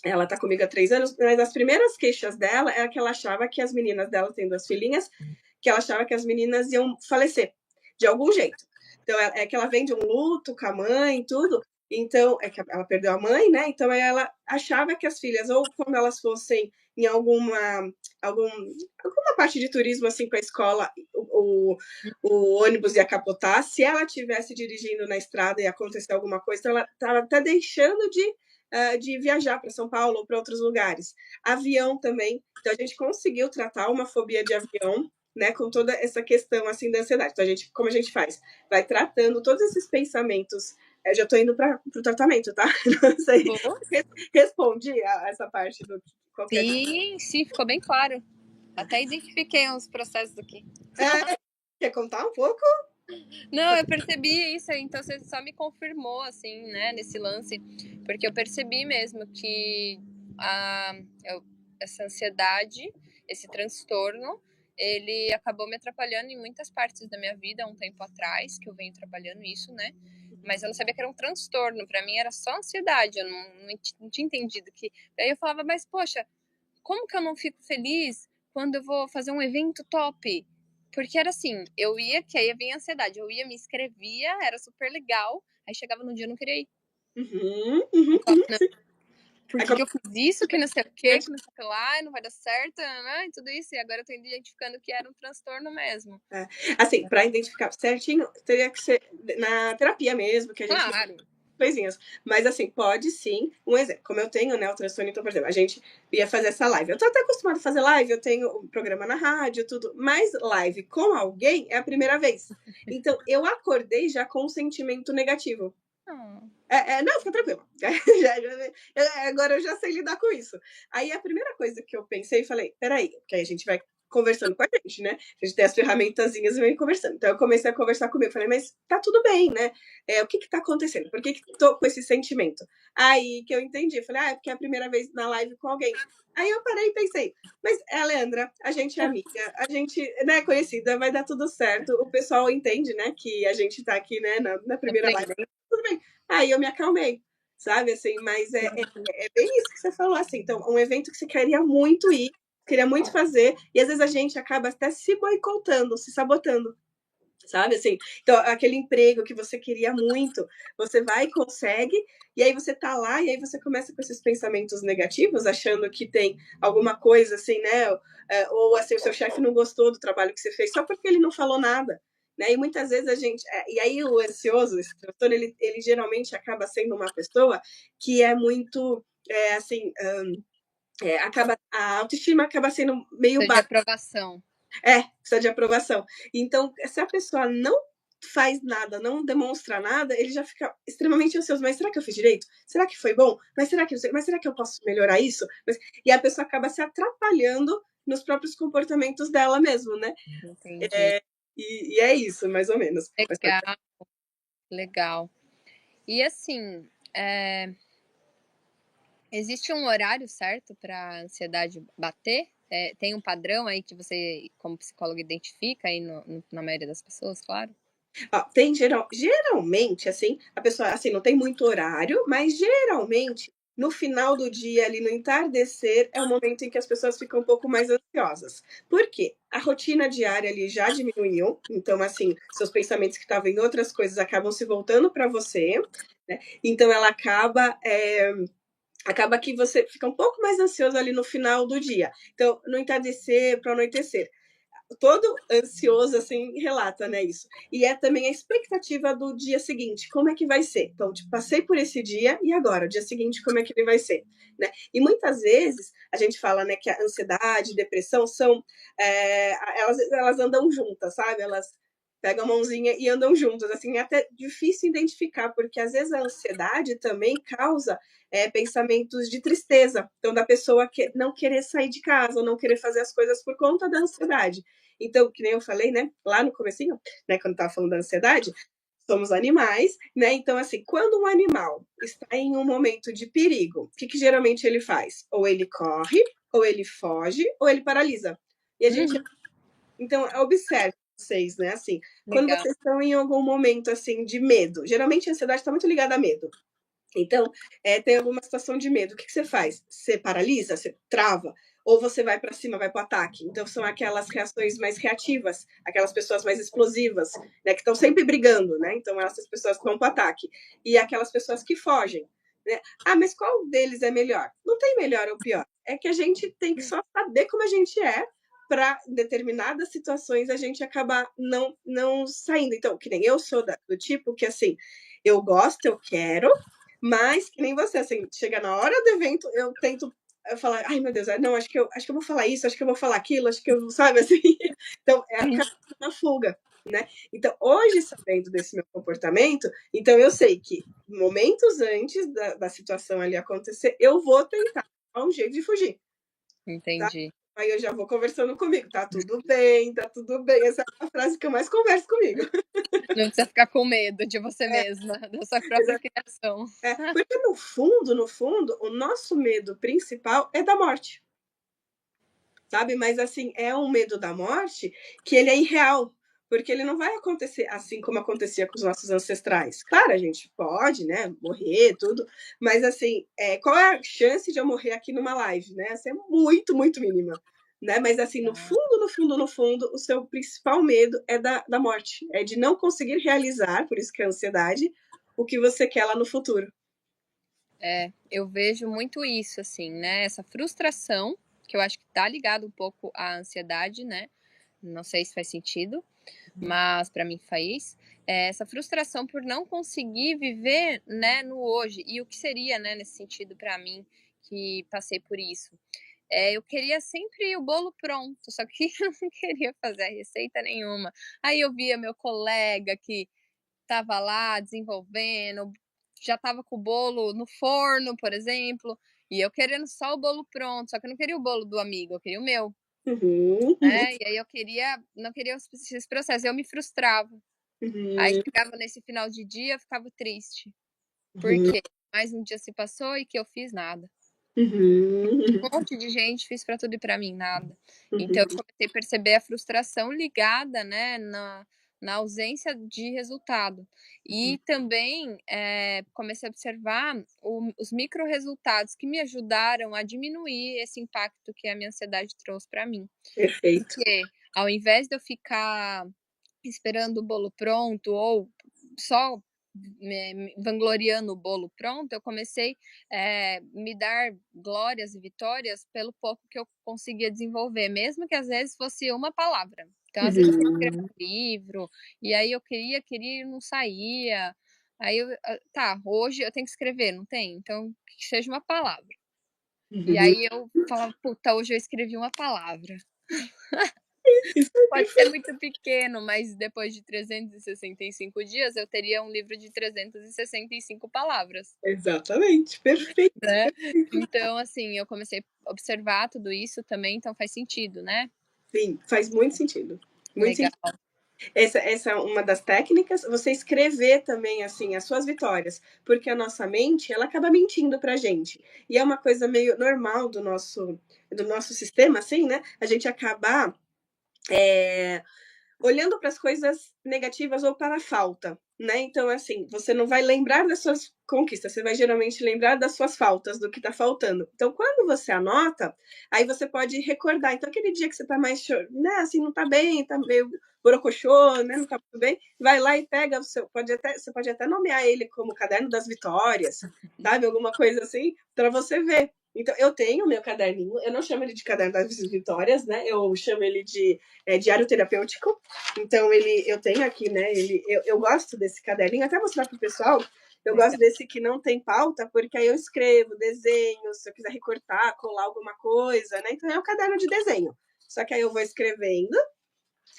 ela tá comigo há 3 anos, mas as primeiras queixas dela era que ela achava que as meninas dela, tem 2 filhinhas, que ela achava que as meninas iam falecer, de algum jeito. Então, é que ela vem de um luto com a mãe, tudo. Então, é que ela perdeu a mãe, né? Então, ela achava que as filhas, ou quando elas fossem em algum, alguma parte de turismo, assim, para a escola, o ônibus ia capotar. Se ela estivesse dirigindo na estrada e acontecer alguma coisa, então ela estava até deixando de viajar para São Paulo ou para outros lugares. Avião também. Então, a gente conseguiu tratar uma fobia de avião, né, com toda essa questão assim da ansiedade. Então, como a gente faz? Vai tratando todos esses pensamentos. Eu já estou indo para o tratamento, tá? Não sei. Respondi a essa parte do qualquer. Sim, ficou bem claro. Até identifiquei uns processos aqui. Quer contar um pouco? Não, eu percebi isso, então você só me confirmou, assim, né, nesse lance, porque eu percebi mesmo que essa ansiedade, esse transtorno, ele acabou me atrapalhando em muitas partes da minha vida há um tempo atrás, que eu venho trabalhando isso, né? Mas eu não sabia que era um transtorno, para mim era só ansiedade, eu não tinha entendido que. Aí eu falava, mas poxa, como que eu não fico feliz quando eu vou fazer um evento top? Porque era assim, eu ia, que aí vinha a ansiedade, eu ia, me inscrevia, era super legal, aí chegava no dia eu não queria ir. Eu falava, não, por que eu fiz isso, que não sei o que não sei o que lá, não vai dar certo, e tudo isso, e agora eu tô identificando que era um transtorno mesmo. Assim, para identificar certinho, teria que ser na terapia mesmo, que a gente... Claro. Coisinhas. Mas assim, pode sim. Um exemplo, como eu tenho, né, o transtorno, então, por exemplo, a gente ia fazer essa live. Eu tô até acostumada a fazer live, eu tenho um programa na rádio, tudo, mas live com alguém é a primeira vez. Então, eu acordei já com um sentimento negativo. Não, fica tranquila. Agora eu já sei lidar com isso. Aí a primeira coisa que eu pensei, falei, peraí, porque aí a gente vai conversando com a gente, né? A gente tem as ferramentazinhas e vem conversando. Então eu comecei a conversar comigo, falei, mas tá tudo bem, né? O que tá acontecendo? Por que tô com esse sentimento? Aí que eu entendi, falei, é porque é a primeira vez na live com alguém. Aí eu parei e pensei, mas Leandra, a gente é amiga, a gente, né, conhecida, vai dar tudo certo. O pessoal entende, né, que a gente tá aqui, né, na primeira live. Tudo bem. Aí eu me acalmei, sabe, assim, mas é bem isso que você falou, assim, então, um evento que você queria muito ir, queria muito fazer, e às vezes a gente acaba até se boicotando, se sabotando, sabe, assim, então, aquele emprego que você queria muito, você vai e consegue, e aí você tá lá, e aí você começa com esses pensamentos negativos, achando que tem alguma coisa, assim, né, ou assim, o seu chefe não gostou do trabalho que você fez, só porque ele não falou nada, né? E muitas vezes a gente. E aí o ansioso, esse transtorno, ele geralmente acaba sendo uma pessoa que é muito. Assim, a autoestima acaba sendo meio baixa. De aprovação. Precisa de aprovação. Então, se a pessoa não faz nada, não demonstra nada, ele já fica extremamente ansioso. Mas será que eu fiz direito? Será que foi bom? Mas será que eu posso melhorar isso? E a pessoa acaba se atrapalhando nos próprios comportamentos dela mesmo, né? Entendi. E é isso, mais ou menos. Legal. E assim, existe um horário certo para a ansiedade bater? Tem um padrão aí que você, como psicólogo, identifica aí na maioria das pessoas, claro? Tem geralmente, assim, a pessoa assim, não tem muito horário, mas geralmente no final do dia, ali no entardecer, é o momento em que as pessoas ficam um pouco mais ansiosas. Por quê? A rotina diária ali já diminuiu, então, assim, seus pensamentos que estavam em outras coisas acabam se voltando para você, né? Então, ela acaba que você fica um pouco mais ansioso ali no final do dia. Então, no entardecer para o anoitecer, todo ansioso, assim, relata, né, isso. E é também a expectativa do dia seguinte, como é que vai ser? Então, tipo, passei por esse dia, e agora? O dia seguinte, como é que ele vai ser? Né? E muitas vezes, a gente fala, né, que a ansiedade, depressão são... elas andam juntas, sabe? Elas pegam a mãozinha e andam juntas, assim, é até difícil identificar, porque às vezes a ansiedade também causa pensamentos de tristeza, então da pessoa não querer sair de casa, não querer fazer as coisas por conta da ansiedade. Então, que nem eu falei, né, lá no comecinho, né, quando estava falando da ansiedade, somos animais, né? Então, assim, quando um animal está em um momento de perigo, o que geralmente ele faz? Ou ele corre, ou ele foge, ou ele paralisa. E a gente, então, observe, vocês, né, assim, quando Legal. vocês estão em algum momento, assim, de medo, geralmente a ansiedade está muito ligada a medo. Então, tem alguma situação de medo, o que, que você faz? Você paralisa? Você trava? Ou você vai para cima, vai para o ataque? Então, são aquelas reações mais reativas, aquelas pessoas mais explosivas, né, que estão sempre brigando, né? Então, essas pessoas que vão para o ataque. E aquelas pessoas que fogem. Né? Ah, mas qual deles é melhor? Não tem melhor ou pior. É que a gente tem que só saber como a gente é para determinadas situações a gente acabar não saindo. Então, que nem eu sou do tipo que, assim, eu gosto, eu quero, mas, que nem você, assim, chega na hora do evento, eu tento falar, ai meu Deus, não, acho que eu vou falar isso, acho que eu vou falar aquilo, acho que eu, sabe, assim. Então, é a na fuga, né? Então, hoje, sabendo desse meu comportamento, então eu sei que momentos antes da situação ali acontecer, eu vou tentar dar um jeito de fugir, tá? Entendi. Aí eu já vou conversando comigo, tá tudo bem, tá tudo bem. Essa é a frase que eu mais converso comigo. Não precisa ficar com medo de você É, mesma, da sua própria criação. porque no fundo, o nosso medo principal é da morte, sabe? Mas assim, é um medo da morte que ele é irreal, porque ele não vai acontecer assim como acontecia com os nossos ancestrais. Claro, a gente pode, né, morrer, tudo, mas assim, qual é a chance de eu morrer aqui numa live, né? Essa é muito, muito mínima. Né? Mas assim, no fundo, no fundo, no fundo, o seu principal medo é da morte, é de não conseguir realizar, por isso que é a ansiedade, o que você quer lá no futuro. Eu vejo muito isso, assim, né? Essa frustração, que eu acho que tá ligado um pouco à ansiedade, né? Não sei se faz sentido, mas para mim faz. Essa frustração por não conseguir viver, né, no hoje. E o que seria, né, nesse sentido para mim, que passei por isso? Eu queria sempre o bolo pronto, só que eu não queria fazer receita nenhuma. Aí eu via meu colega que estava lá desenvolvendo, já estava com o bolo no forno, por exemplo, e eu querendo só o bolo pronto, só que eu não queria o bolo do amigo, eu queria o meu, Uhum, né, e aí eu não queria esse processo, eu me frustrava. Aí uhum, chegava nesse final de dia, eu ficava triste, uhum, porque mais um dia se passou e que eu fiz nada. uhum, Um monte de gente, fiz para tudo e para mim nada. Então eu uhum, comecei a perceber a frustração ligada, né, na ausência de resultado. E também, comecei a observar os micro resultados que me ajudaram a diminuir esse impacto que a minha ansiedade trouxe para mim. perfeito. Porque ao invés de eu ficar esperando o bolo pronto ou só me vangloriando o bolo pronto, eu comecei me dar glórias e vitórias pelo pouco que eu conseguia desenvolver, mesmo que às vezes fosse uma palavra. Então, às vezes eu queria escrever Uhum, um livro, e aí eu queria e não saía. Aí tá, hoje eu tenho que escrever, não tem? Então, que seja uma palavra. E uhum. aí eu falava, puta, hoje eu escrevi uma palavra. Isso é Pode ser perfeito. muito pequeno, mas depois de 365 dias, eu teria um livro de 365 palavras, Exatamente, perfeito, né. perfeito. Então, assim, eu comecei a observar tudo isso também, então faz sentido, né. Sim, faz muito sentido. Muito Legal. sentido. Essa é uma das técnicas, você escrever também, assim, as suas vitórias, porque a nossa mente, ela acaba mentindo pra gente. E é uma coisa meio normal do nosso sistema, assim, né? A gente acabar olhando para as coisas negativas ou para a falta, né? Então, assim, você não vai lembrar das suas conquistas, você vai geralmente lembrar das suas faltas, do que está faltando. Então, quando você anota, aí você pode recordar. Então, aquele dia que você está mais, né, assim, não está bem, está meio borocochô, né, não está muito bem, vai lá e pega o seu, você pode até nomear ele como Caderno das Vitórias, sabe? Alguma coisa assim, para você ver. Então, eu tenho o meu caderninho, eu não chamo ele de Caderno das Vitórias, né? Eu chamo ele de diário terapêutico. Então, eu tenho aqui, né? Eu gosto desse caderninho, até mostrar para o pessoal. Eu gosto Legal. desse que não tem pauta, porque aí eu escrevo desenhos, se eu quiser recortar, colar alguma coisa, né? Então é um caderno de desenho. Só que aí eu vou escrevendo,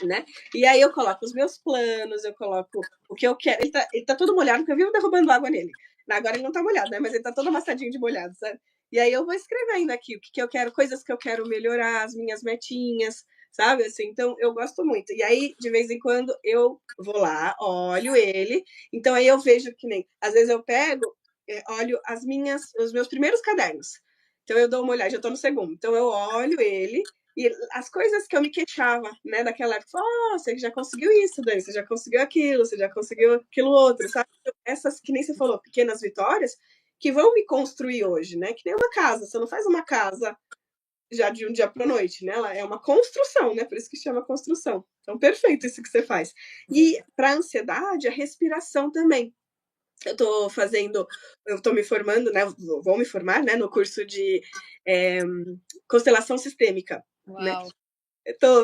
né? E aí eu coloco os meus planos, eu coloco o que eu quero. Ele tá todo molhado, porque eu vivo derrubando água nele. Agora ele não tá molhado, né? Mas ele tá todo amassadinho de molhado, sabe? E aí eu vou escrevendo aqui o que eu quero, coisas que eu quero melhorar, as minhas metinhas, sabe? Assim, então eu gosto muito. E aí, de vez em quando, eu vou lá, olho ele. Então aí eu vejo que nem. Às vezes eu pego, olho os meus primeiros cadernos. Então eu dou uma olhada, já tô no segundo. Então eu olho ele E as coisas que eu me queixava, né, daquela época, oh, você já conseguiu isso, Dani, você já conseguiu aquilo, você já conseguiu aquilo outro, sabe? Essas, que nem você falou, pequenas vitórias, que vão me construir hoje, né? Que nem uma casa, você não faz uma casa já de um dia para noite, né? Ela é uma construção, né? Por isso que chama construção. Então, perfeito isso que você faz. E para ansiedade, a respiração também. Eu estou me formando, né? Vou me formar, né? No curso de constelação sistêmica, né? Uau.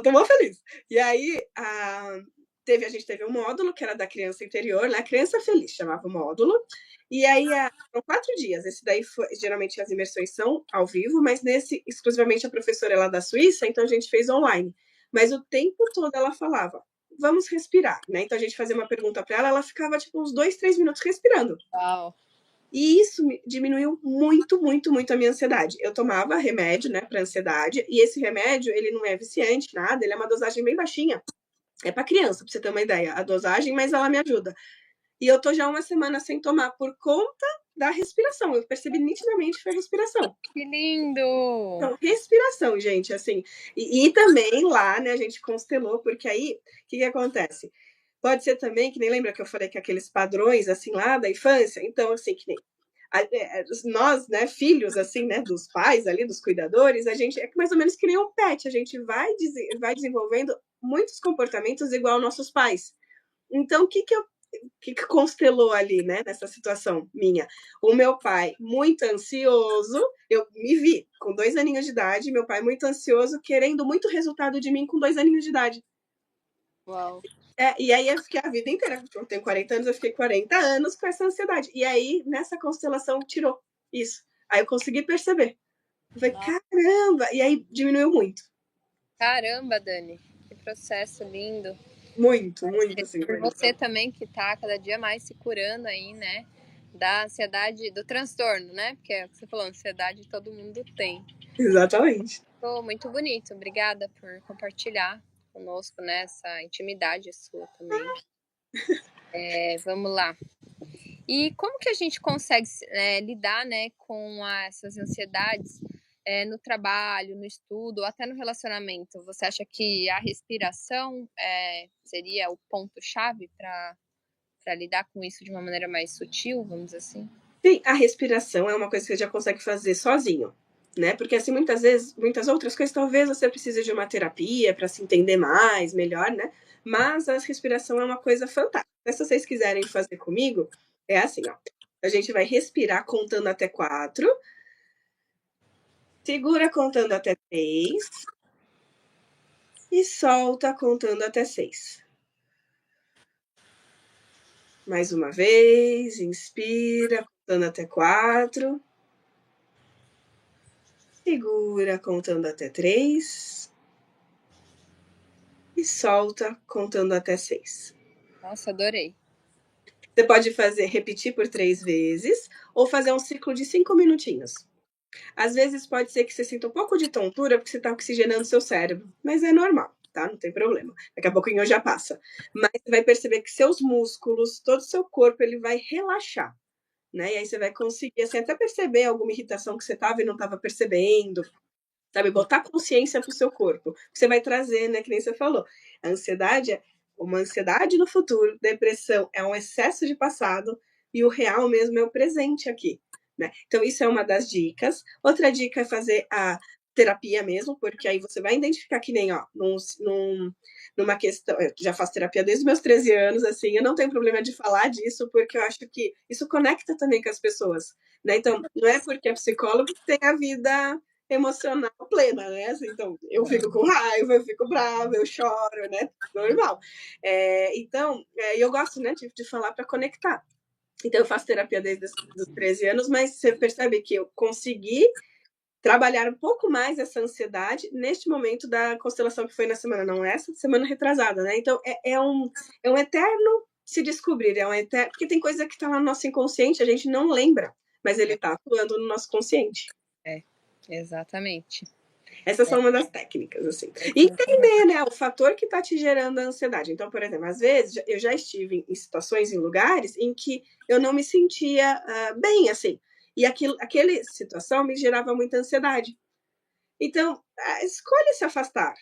Tô muito feliz. E aí, a gente teve um módulo que era da criança interior, né? Criança Feliz, chamava o módulo. E aí, foram 4 dias. Esse daí, geralmente, as imersões são ao vivo, mas nesse, exclusivamente a professora é lá da Suíça, então a gente fez online. Mas o tempo todo ela falava, vamos respirar, né? Então a gente fazia uma pergunta para ela, ela ficava, tipo, uns 2, 3 minutos respirando. Uau. E isso diminuiu muito, muito, muito a minha ansiedade. Eu tomava remédio, né, para ansiedade, e esse remédio, ele não é viciante, nada, ele é uma dosagem bem baixinha. É para criança, para você ter uma ideia, a dosagem, mas ela me ajuda. E eu tô já uma semana sem tomar por conta da respiração. Eu percebi nitidamente que foi a respiração. Que lindo! Então, respiração, gente, assim. E também lá, né, a gente constelou, porque aí, o que acontece? Pode ser também, que nem lembra que eu falei que aqueles padrões, assim, lá da infância? Então, assim, que nem nós, né, filhos, assim, né, dos pais ali, dos cuidadores, a gente é mais ou menos que nem um pet, a gente vai desenvolvendo muitos comportamentos igual nossos pais. Então, o que constelou ali, né, nessa situação minha? O meu pai muito ansioso, eu me vi com 2 aninhos de idade, meu pai muito ansioso, querendo muito resultado de mim com 2 aninhos de idade. Uau. E aí eu fiquei a vida inteira, eu tenho 40 anos, eu fiquei 40 anos com essa ansiedade. E aí, nessa constelação, tirou isso. Aí eu consegui perceber. Eu falei, caramba! E aí diminuiu muito. Caramba, Dani, que processo lindo. Muito, muito, assim. Por você também que tá cada dia mais se curando aí, né? Da ansiedade, do transtorno, né? Porque é o que você falou, ansiedade todo mundo tem. Exatamente. Pô, muito bonito. Obrigada por compartilhar conosco, né? Essa intimidade sua também. Vamos lá. E como que a gente consegue lidar, né, com essas ansiedades no trabalho, no estudo, ou até no relacionamento? Você acha que a respiração seria o ponto-chave para lidar com isso de uma maneira mais sutil, vamos dizer assim? Sim, a respiração é uma coisa que você já consegue fazer sozinho, né? Porque assim, muitas vezes, muitas outras coisas, talvez você precise de uma terapia para se entender mais, melhor, né? Mas a respiração é uma coisa fantástica. Se vocês quiserem fazer comigo, é assim, ó. A gente vai respirar contando até 4, segura contando até 3 e solta contando até 6. Mais uma vez, inspira contando até 4. Segura contando até 3 e solta contando até 6. Nossa, adorei. Você pode repetir por 3 vezes ou fazer um ciclo de 5 minutinhos. Às vezes pode ser que você sinta um pouco de tontura porque você está oxigenando seu cérebro, mas é normal, tá? Não tem problema. Daqui a pouquinho já passa. Mas você vai perceber que seus músculos, todo o seu corpo, ele vai relaxar, né? E aí você vai conseguir, assim, até perceber alguma irritação que você estava e não estava percebendo, sabe? Botar consciência pro seu corpo. Você vai trazer, né? Que nem você falou. A ansiedade é uma ansiedade no futuro, depressão é um excesso de passado e o real mesmo é o presente aqui, né? Então, isso é uma das dicas. Outra dica é fazer a terapia mesmo, porque aí você vai identificar que nem, ó, numa questão. Eu já faço terapia desde os meus 13 anos, assim, eu não tenho problema de falar disso, porque eu acho que isso conecta também com as pessoas, né? Então, não é porque é psicólogo que tem a vida emocional plena, né? Assim, então, eu fico com raiva, eu fico brava, eu choro, né? Normal. Então, eu gosto, né, de falar para conectar. Então, eu faço terapia desde os 13 anos, mas você percebe que eu consegui trabalhar um pouco mais essa ansiedade neste momento da constelação que foi na semana, não essa, semana retrasada, né? Então, é um eterno se descobrir, porque tem coisa que está lá no nosso inconsciente, a gente não lembra, mas ele está atuando no nosso consciente. Exatamente. Essas são uma das técnicas, assim. E entender, né, o fator que está te gerando a ansiedade. Então, por exemplo, às vezes eu já estive em situações, em lugares em que eu não me sentia bem, assim. E aquela situação me gerava muita ansiedade. Então, escolha se afastar,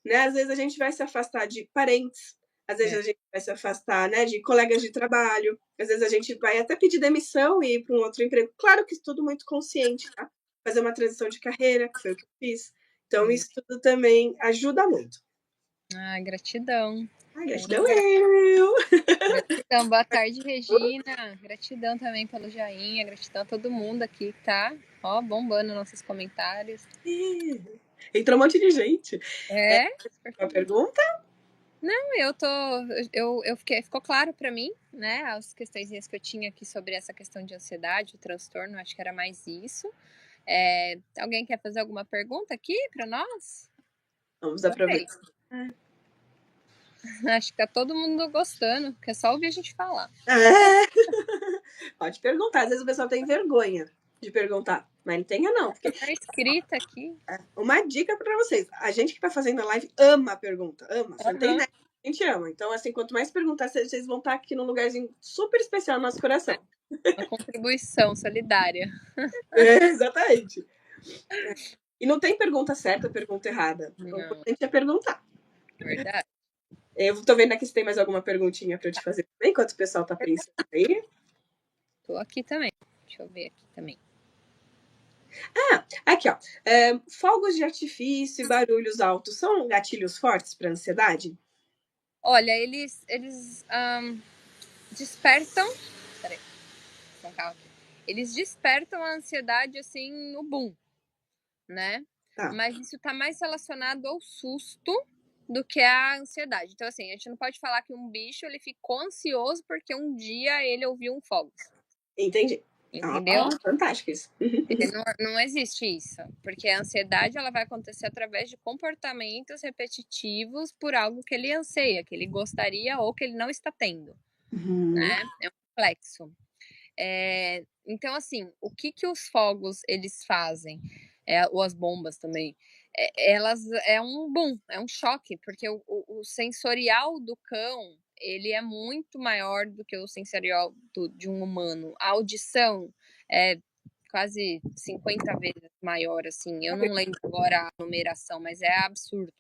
né? Às vezes a gente vai se afastar de parentes, às vezes É. a gente vai se afastar, né, de colegas de trabalho, às vezes a gente vai até pedir demissão e ir para um outro emprego. Claro que tudo muito consciente, tá? Fazer uma transição de carreira, que foi o que eu fiz. Então, isso tudo também ajuda muito. Ah, gratidão. Ai, Muito gratidão eu! gratidão. Boa tarde, Regina. Gratidão também pelo joinha. Gratidão a todo mundo aqui que tá, ó, bombando nossos comentários. Entrou um monte de gente. É? Uma pergunta? Não, ficou claro para mim, né, as questõezinhas que eu tinha aqui sobre essa questão de ansiedade, o transtorno, acho que era mais isso. Alguém quer fazer alguma pergunta aqui para nós? Vamos Gostei. aproveitar. Acho que tá todo mundo gostando, que é só ouvir a gente falar. É. Pode perguntar. Às vezes o pessoal tem vergonha de perguntar, mas não tenha não. Porque... Tá escrita aqui. Uma dica para vocês. A gente que tá fazendo a live ama a pergunta. Ama. Você não tem ideia. A gente ama. Então, assim, quanto mais perguntar, vocês vão estar aqui num lugarzinho super especial no nosso coração. Uma contribuição solidária. Exatamente. E não tem pergunta certa, pergunta errada. O Não, importante é perguntar. verdade. Eu tô vendo aqui se tem mais alguma perguntinha para eu te fazer também, enquanto o pessoal tá pensando aí. Tô aqui também. Deixa eu ver aqui também. Aqui, ó. Fogos de artifício e barulhos altos são gatilhos fortes para ansiedade? Olha, eles despertam. Peraí, tem um carro aqui. Eles despertam a ansiedade assim no boom, né? Tá. Mas isso tá mais relacionado ao susto do que à ansiedade. Então, assim, a gente não pode falar que um bicho ele ficou ansioso porque um dia ele ouviu um fogos. Entendi. Entendeu? Fantástico isso. Não existe isso, porque a ansiedade ela vai acontecer através de comportamentos repetitivos por algo que ele anseia, que ele gostaria ou que ele não está tendo, né? É um complexo. Então, assim, o que os fogos eles fazem, ou as bombas também, elas é um boom, é um choque, porque o sensorial do cão ele é muito maior do que o sensorial de um humano. A audição é quase 50 vezes maior, assim. Eu não lembro agora a numeração, mas é absurdo.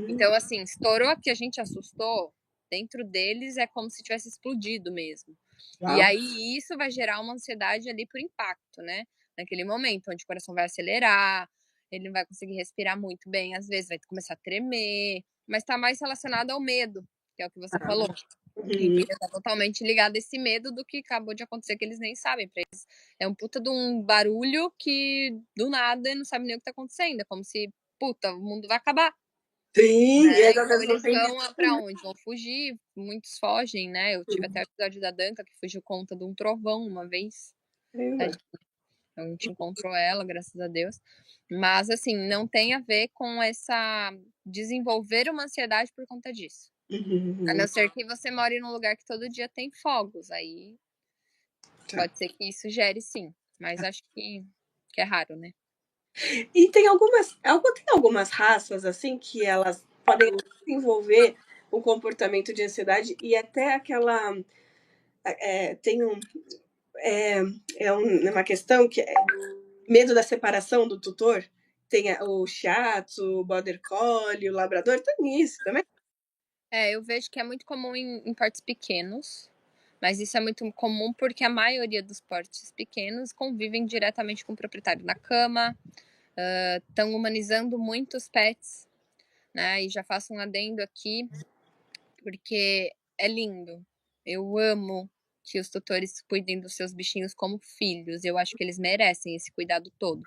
Então, assim, estourou que a gente assustou, dentro deles é como se tivesse explodido mesmo. E aí isso vai gerar uma ansiedade ali por impacto, né? Naquele momento, onde o coração vai acelerar, ele não vai conseguir respirar muito bem, às vezes vai começar a tremer, mas tá mais relacionado ao medo, que é o que você falou. Que tá totalmente ligado a esse medo do que acabou de acontecer, que eles nem sabem. Pra eles é um puta de um barulho que do nada não sabe nem o que tá acontecendo. É como se, puta, o mundo vai acabar. Sim, Né? e às Então vezes não eles tem vão pra onde? Vão fugir, muitos fogem, né? Eu tive até o episódio da Danca que fugiu conta de um trovão uma vez. A gente encontrou ela, graças a Deus. Mas assim, não tem a ver com essa desenvolver uma ansiedade por conta disso. A não ser que você more num lugar que todo dia tem fogos, aí pode ser que isso gere sim, mas acho que é raro, né? E tem algumas raças, assim, que elas podem desenvolver um comportamento de ansiedade e até aquela. Tem uma questão que é medo da separação do tutor. Tem o Shiatsu, o Border Collie, o Labrador, tem isso também. Eu vejo que é muito comum em portes pequenos, mas isso é muito comum porque a maioria dos portes pequenos convivem diretamente com o proprietário na cama, estão humanizando muito os pets, né? E já faço um adendo aqui, porque é lindo. Eu amo que os tutores cuidem dos seus bichinhos como filhos. Eu acho que eles merecem esse cuidado todo.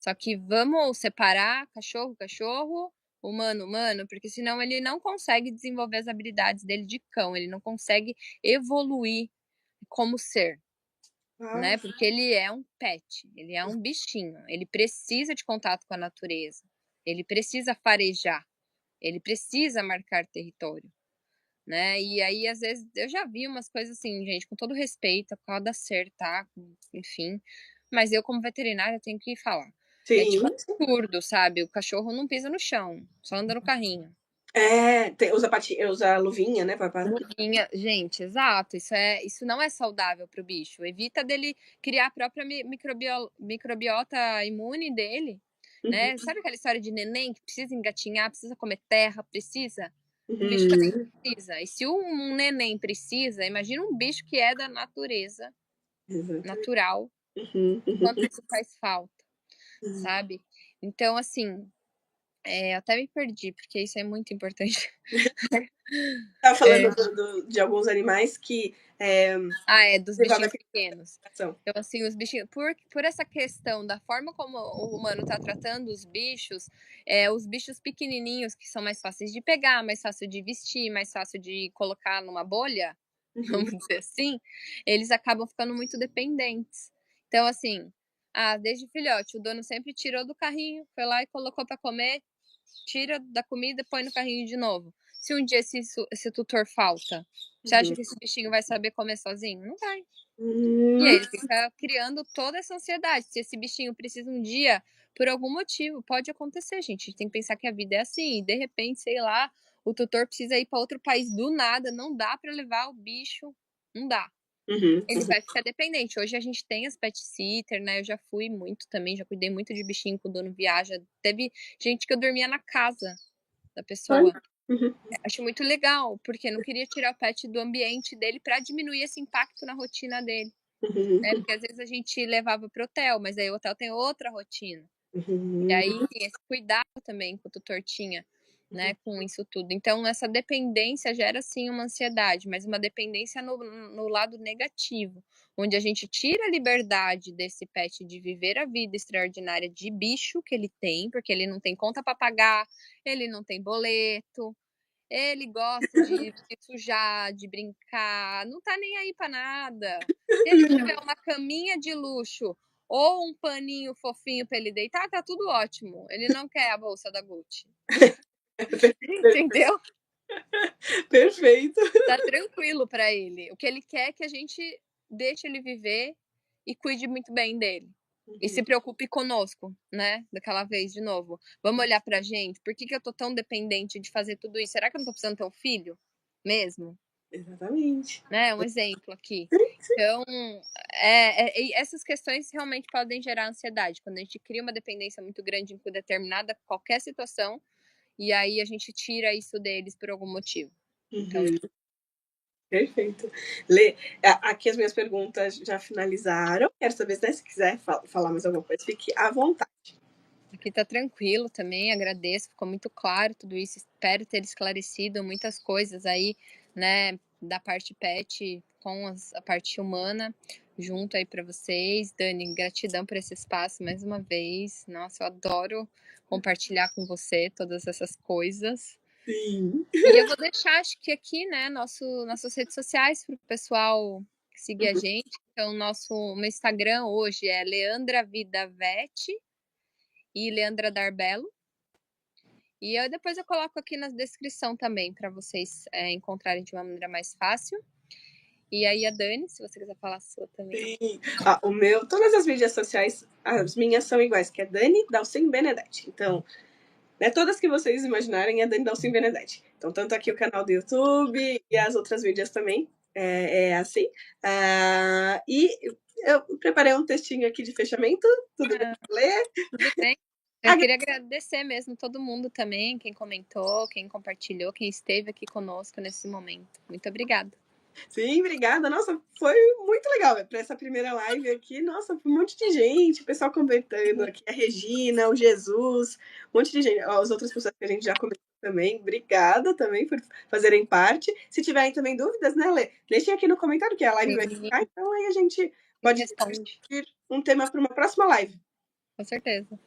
Só que vamos separar cachorro, cachorro, humano, humano, porque senão ele não consegue desenvolver as habilidades dele de cão, ele não consegue evoluir como ser, né? Porque ele é um pet, ele é um bichinho, ele precisa de contato com a natureza, ele precisa farejar, ele precisa marcar território, né? E aí, às vezes, eu já vi umas coisas assim, gente, com todo respeito, a cauda ser, tá? Enfim, mas eu, como veterinária, tenho que falar. É tipo Sim. absurdo, sabe? O cachorro não pisa no chão, só anda no carrinho. Usa luvinha, né? Luvinha, gente, exato. Isso não é saudável para o bicho. Evita dele criar a própria microbiota imune dele. né? Sabe aquela história de neném que precisa engatinhar, precisa comer terra, precisa? O bicho também Uhum. precisa. E se um neném precisa, imagina um bicho que é da natureza, Exatamente. natural, Uhum, quanto uhum, isso faz falta, uhum. sabe? Então, assim, eu até me perdi, porque isso é muito importante. Tava É, falando de alguns animais que dos desenvolvem bichinhos aquela pequenos. adaptação. Então, assim, os bichinhos, por essa questão da forma como o humano está tratando os bichos pequenininhos, que são mais fáceis de pegar, mais fácil de vestir, mais fácil de colocar numa bolha, Uhum, vamos dizer assim, eles acabam ficando muito dependentes. Então, assim, desde filhote, o dono sempre tirou do carrinho, foi lá e colocou para comer, tira da comida e põe no carrinho de novo. Se um dia esse tutor falta, você acha uhum. que esse bichinho vai saber comer sozinho? Não vai. E aí Hum, ele fica criando toda essa ansiedade. Se esse bichinho precisa um dia, por algum motivo, pode acontecer, gente. A gente tem que pensar que a vida é assim. E de repente, sei lá, o tutor precisa ir para outro país do nada, não dá para levar o bicho, não dá. uhum, Ele uhum. vai ficar dependente. Hoje a gente tem as pet sitter, né? Eu já fui muito também, já cuidei muito de bichinho que o dono viaja. Teve gente que eu dormia na casa da Olha. pessoa. Uhum, Acho muito legal, porque não queria tirar o pet do ambiente dele para diminuir esse impacto na rotina dele, né? uhum, Porque às vezes a gente levava pro hotel, mas aí o hotel tem outra rotina. E uhum, aí tem esse cuidado também que o tutor tinha, né, com isso tudo. Então essa dependência gera sim uma ansiedade, mas uma dependência no lado negativo, onde a gente tira a liberdade desse pet de viver a vida extraordinária de bicho que ele tem, porque ele não tem conta para pagar, ele não tem boleto, ele gosta de se sujar, de brincar, não tá nem aí pra nada. Se ele tiver uma caminha de luxo ou um paninho fofinho pra ele deitar, tá tudo ótimo. Ele não quer a bolsa da Gucci. Entendeu? perfeito. Tá tranquilo pra ele. O que ele quer é que a gente deixe ele viver e cuide muito bem dele. E Uhum, se preocupe conosco, né? Daquela vez de novo. Vamos olhar pra gente. Por que eu tô tão dependente de fazer tudo isso? Será que eu não tô precisando ter um filho? Mesmo? exatamente. Né? Um exemplo aqui. Então, essas questões realmente podem gerar ansiedade. Quando a gente cria uma dependência muito grande em determinada qualquer situação, e aí a gente tira isso deles por algum motivo. Então, Uhum, perfeito. Lê, aqui as minhas perguntas já finalizaram. Quero saber, né, se quiser falar mais alguma coisa, fique à vontade. aqui tá tranquilo também, agradeço, ficou muito claro tudo isso. Espero ter esclarecido muitas coisas aí, né, da parte pet com a parte humana, junto aí para vocês. Dani, gratidão por esse espaço mais uma vez. Nossa, eu adoro compartilhar com você todas essas coisas. Sim. E eu vou deixar, acho que aqui, né, nossas redes sociais para o pessoal seguir a Uhum. gente. Então, meu Instagram hoje é Leandra Vida Vet e Leandra Darbelo. E depois eu coloco aqui na descrição também, para vocês encontrarem de uma maneira mais fácil. E aí a Dani, se você quiser falar a sua também. Sim. O meu, todas as mídias sociais, as minhas são iguais, que é Dani Dalcin Benedetti. Então, né, todas que vocês imaginarem é Dani Dalcin Benedetti. Então, tanto aqui o canal do YouTube e as outras mídias também assim. E eu preparei um textinho aqui de fechamento, tudo bem pra ler? Tudo bem? Eu queria agradecer mesmo todo mundo também, quem comentou, quem compartilhou, quem esteve aqui conosco nesse momento. Muito obrigada. Sim, obrigada. Nossa, foi muito legal para essa primeira live aqui. Nossa, foi um monte de gente, o pessoal comentando aqui, a Regina, o Jesus, um monte de gente. As outras pessoas que a gente já comentou também. Obrigada também por fazerem parte. Se tiverem também dúvidas, né, Lê? Deixem aqui no comentário que a live vai ficar, então aí a gente pode Responde. discutir um tema para uma próxima live. Com certeza.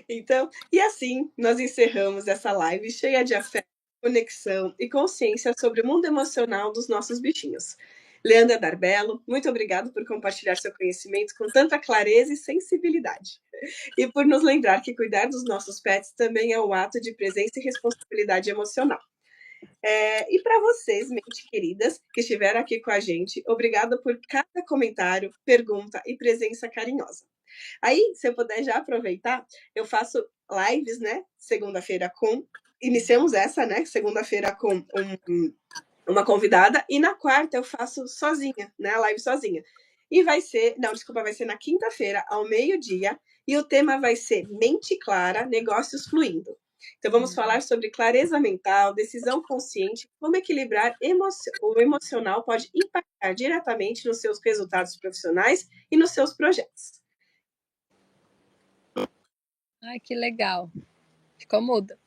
Então, e assim nós encerramos essa live cheia de afeto, conexão e consciência sobre o mundo emocional dos nossos bichinhos. Leandra Darbelo, muito obrigado por compartilhar seu conhecimento com tanta clareza e sensibilidade. E por nos lembrar que cuidar dos nossos pets também é um ato de presença e responsabilidade emocional. E para vocês, mente queridas, que estiveram aqui com a gente, obrigada por cada comentário, pergunta e presença carinhosa. Aí, se eu puder já aproveitar, eu faço lives, né? Segunda-feira com. Iniciamos essa, né? Segunda-feira com uma convidada, e na quarta eu faço sozinha, né? A live sozinha. E vai ser na quinta-feira, ao meio-dia, e o tema vai ser Mente Clara, Negócios Fluindo. Então, vamos falar sobre clareza mental, decisão consciente, como equilibrar o emocional pode impactar diretamente nos seus resultados profissionais e nos seus projetos. Ai, que legal. Ficou mudo.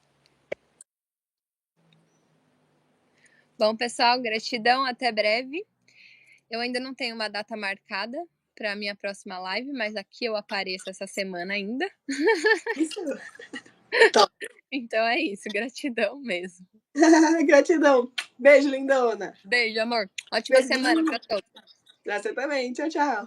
Bom, pessoal, gratidão, até breve. Eu ainda não tenho uma data marcada para a minha próxima live, mas aqui eu apareço essa semana ainda. Isso. Então é isso, gratidão mesmo. Gratidão. Beijo, lindona. Beijo, amor. Ótima semana para todos. Pra você também. Tchau, tchau.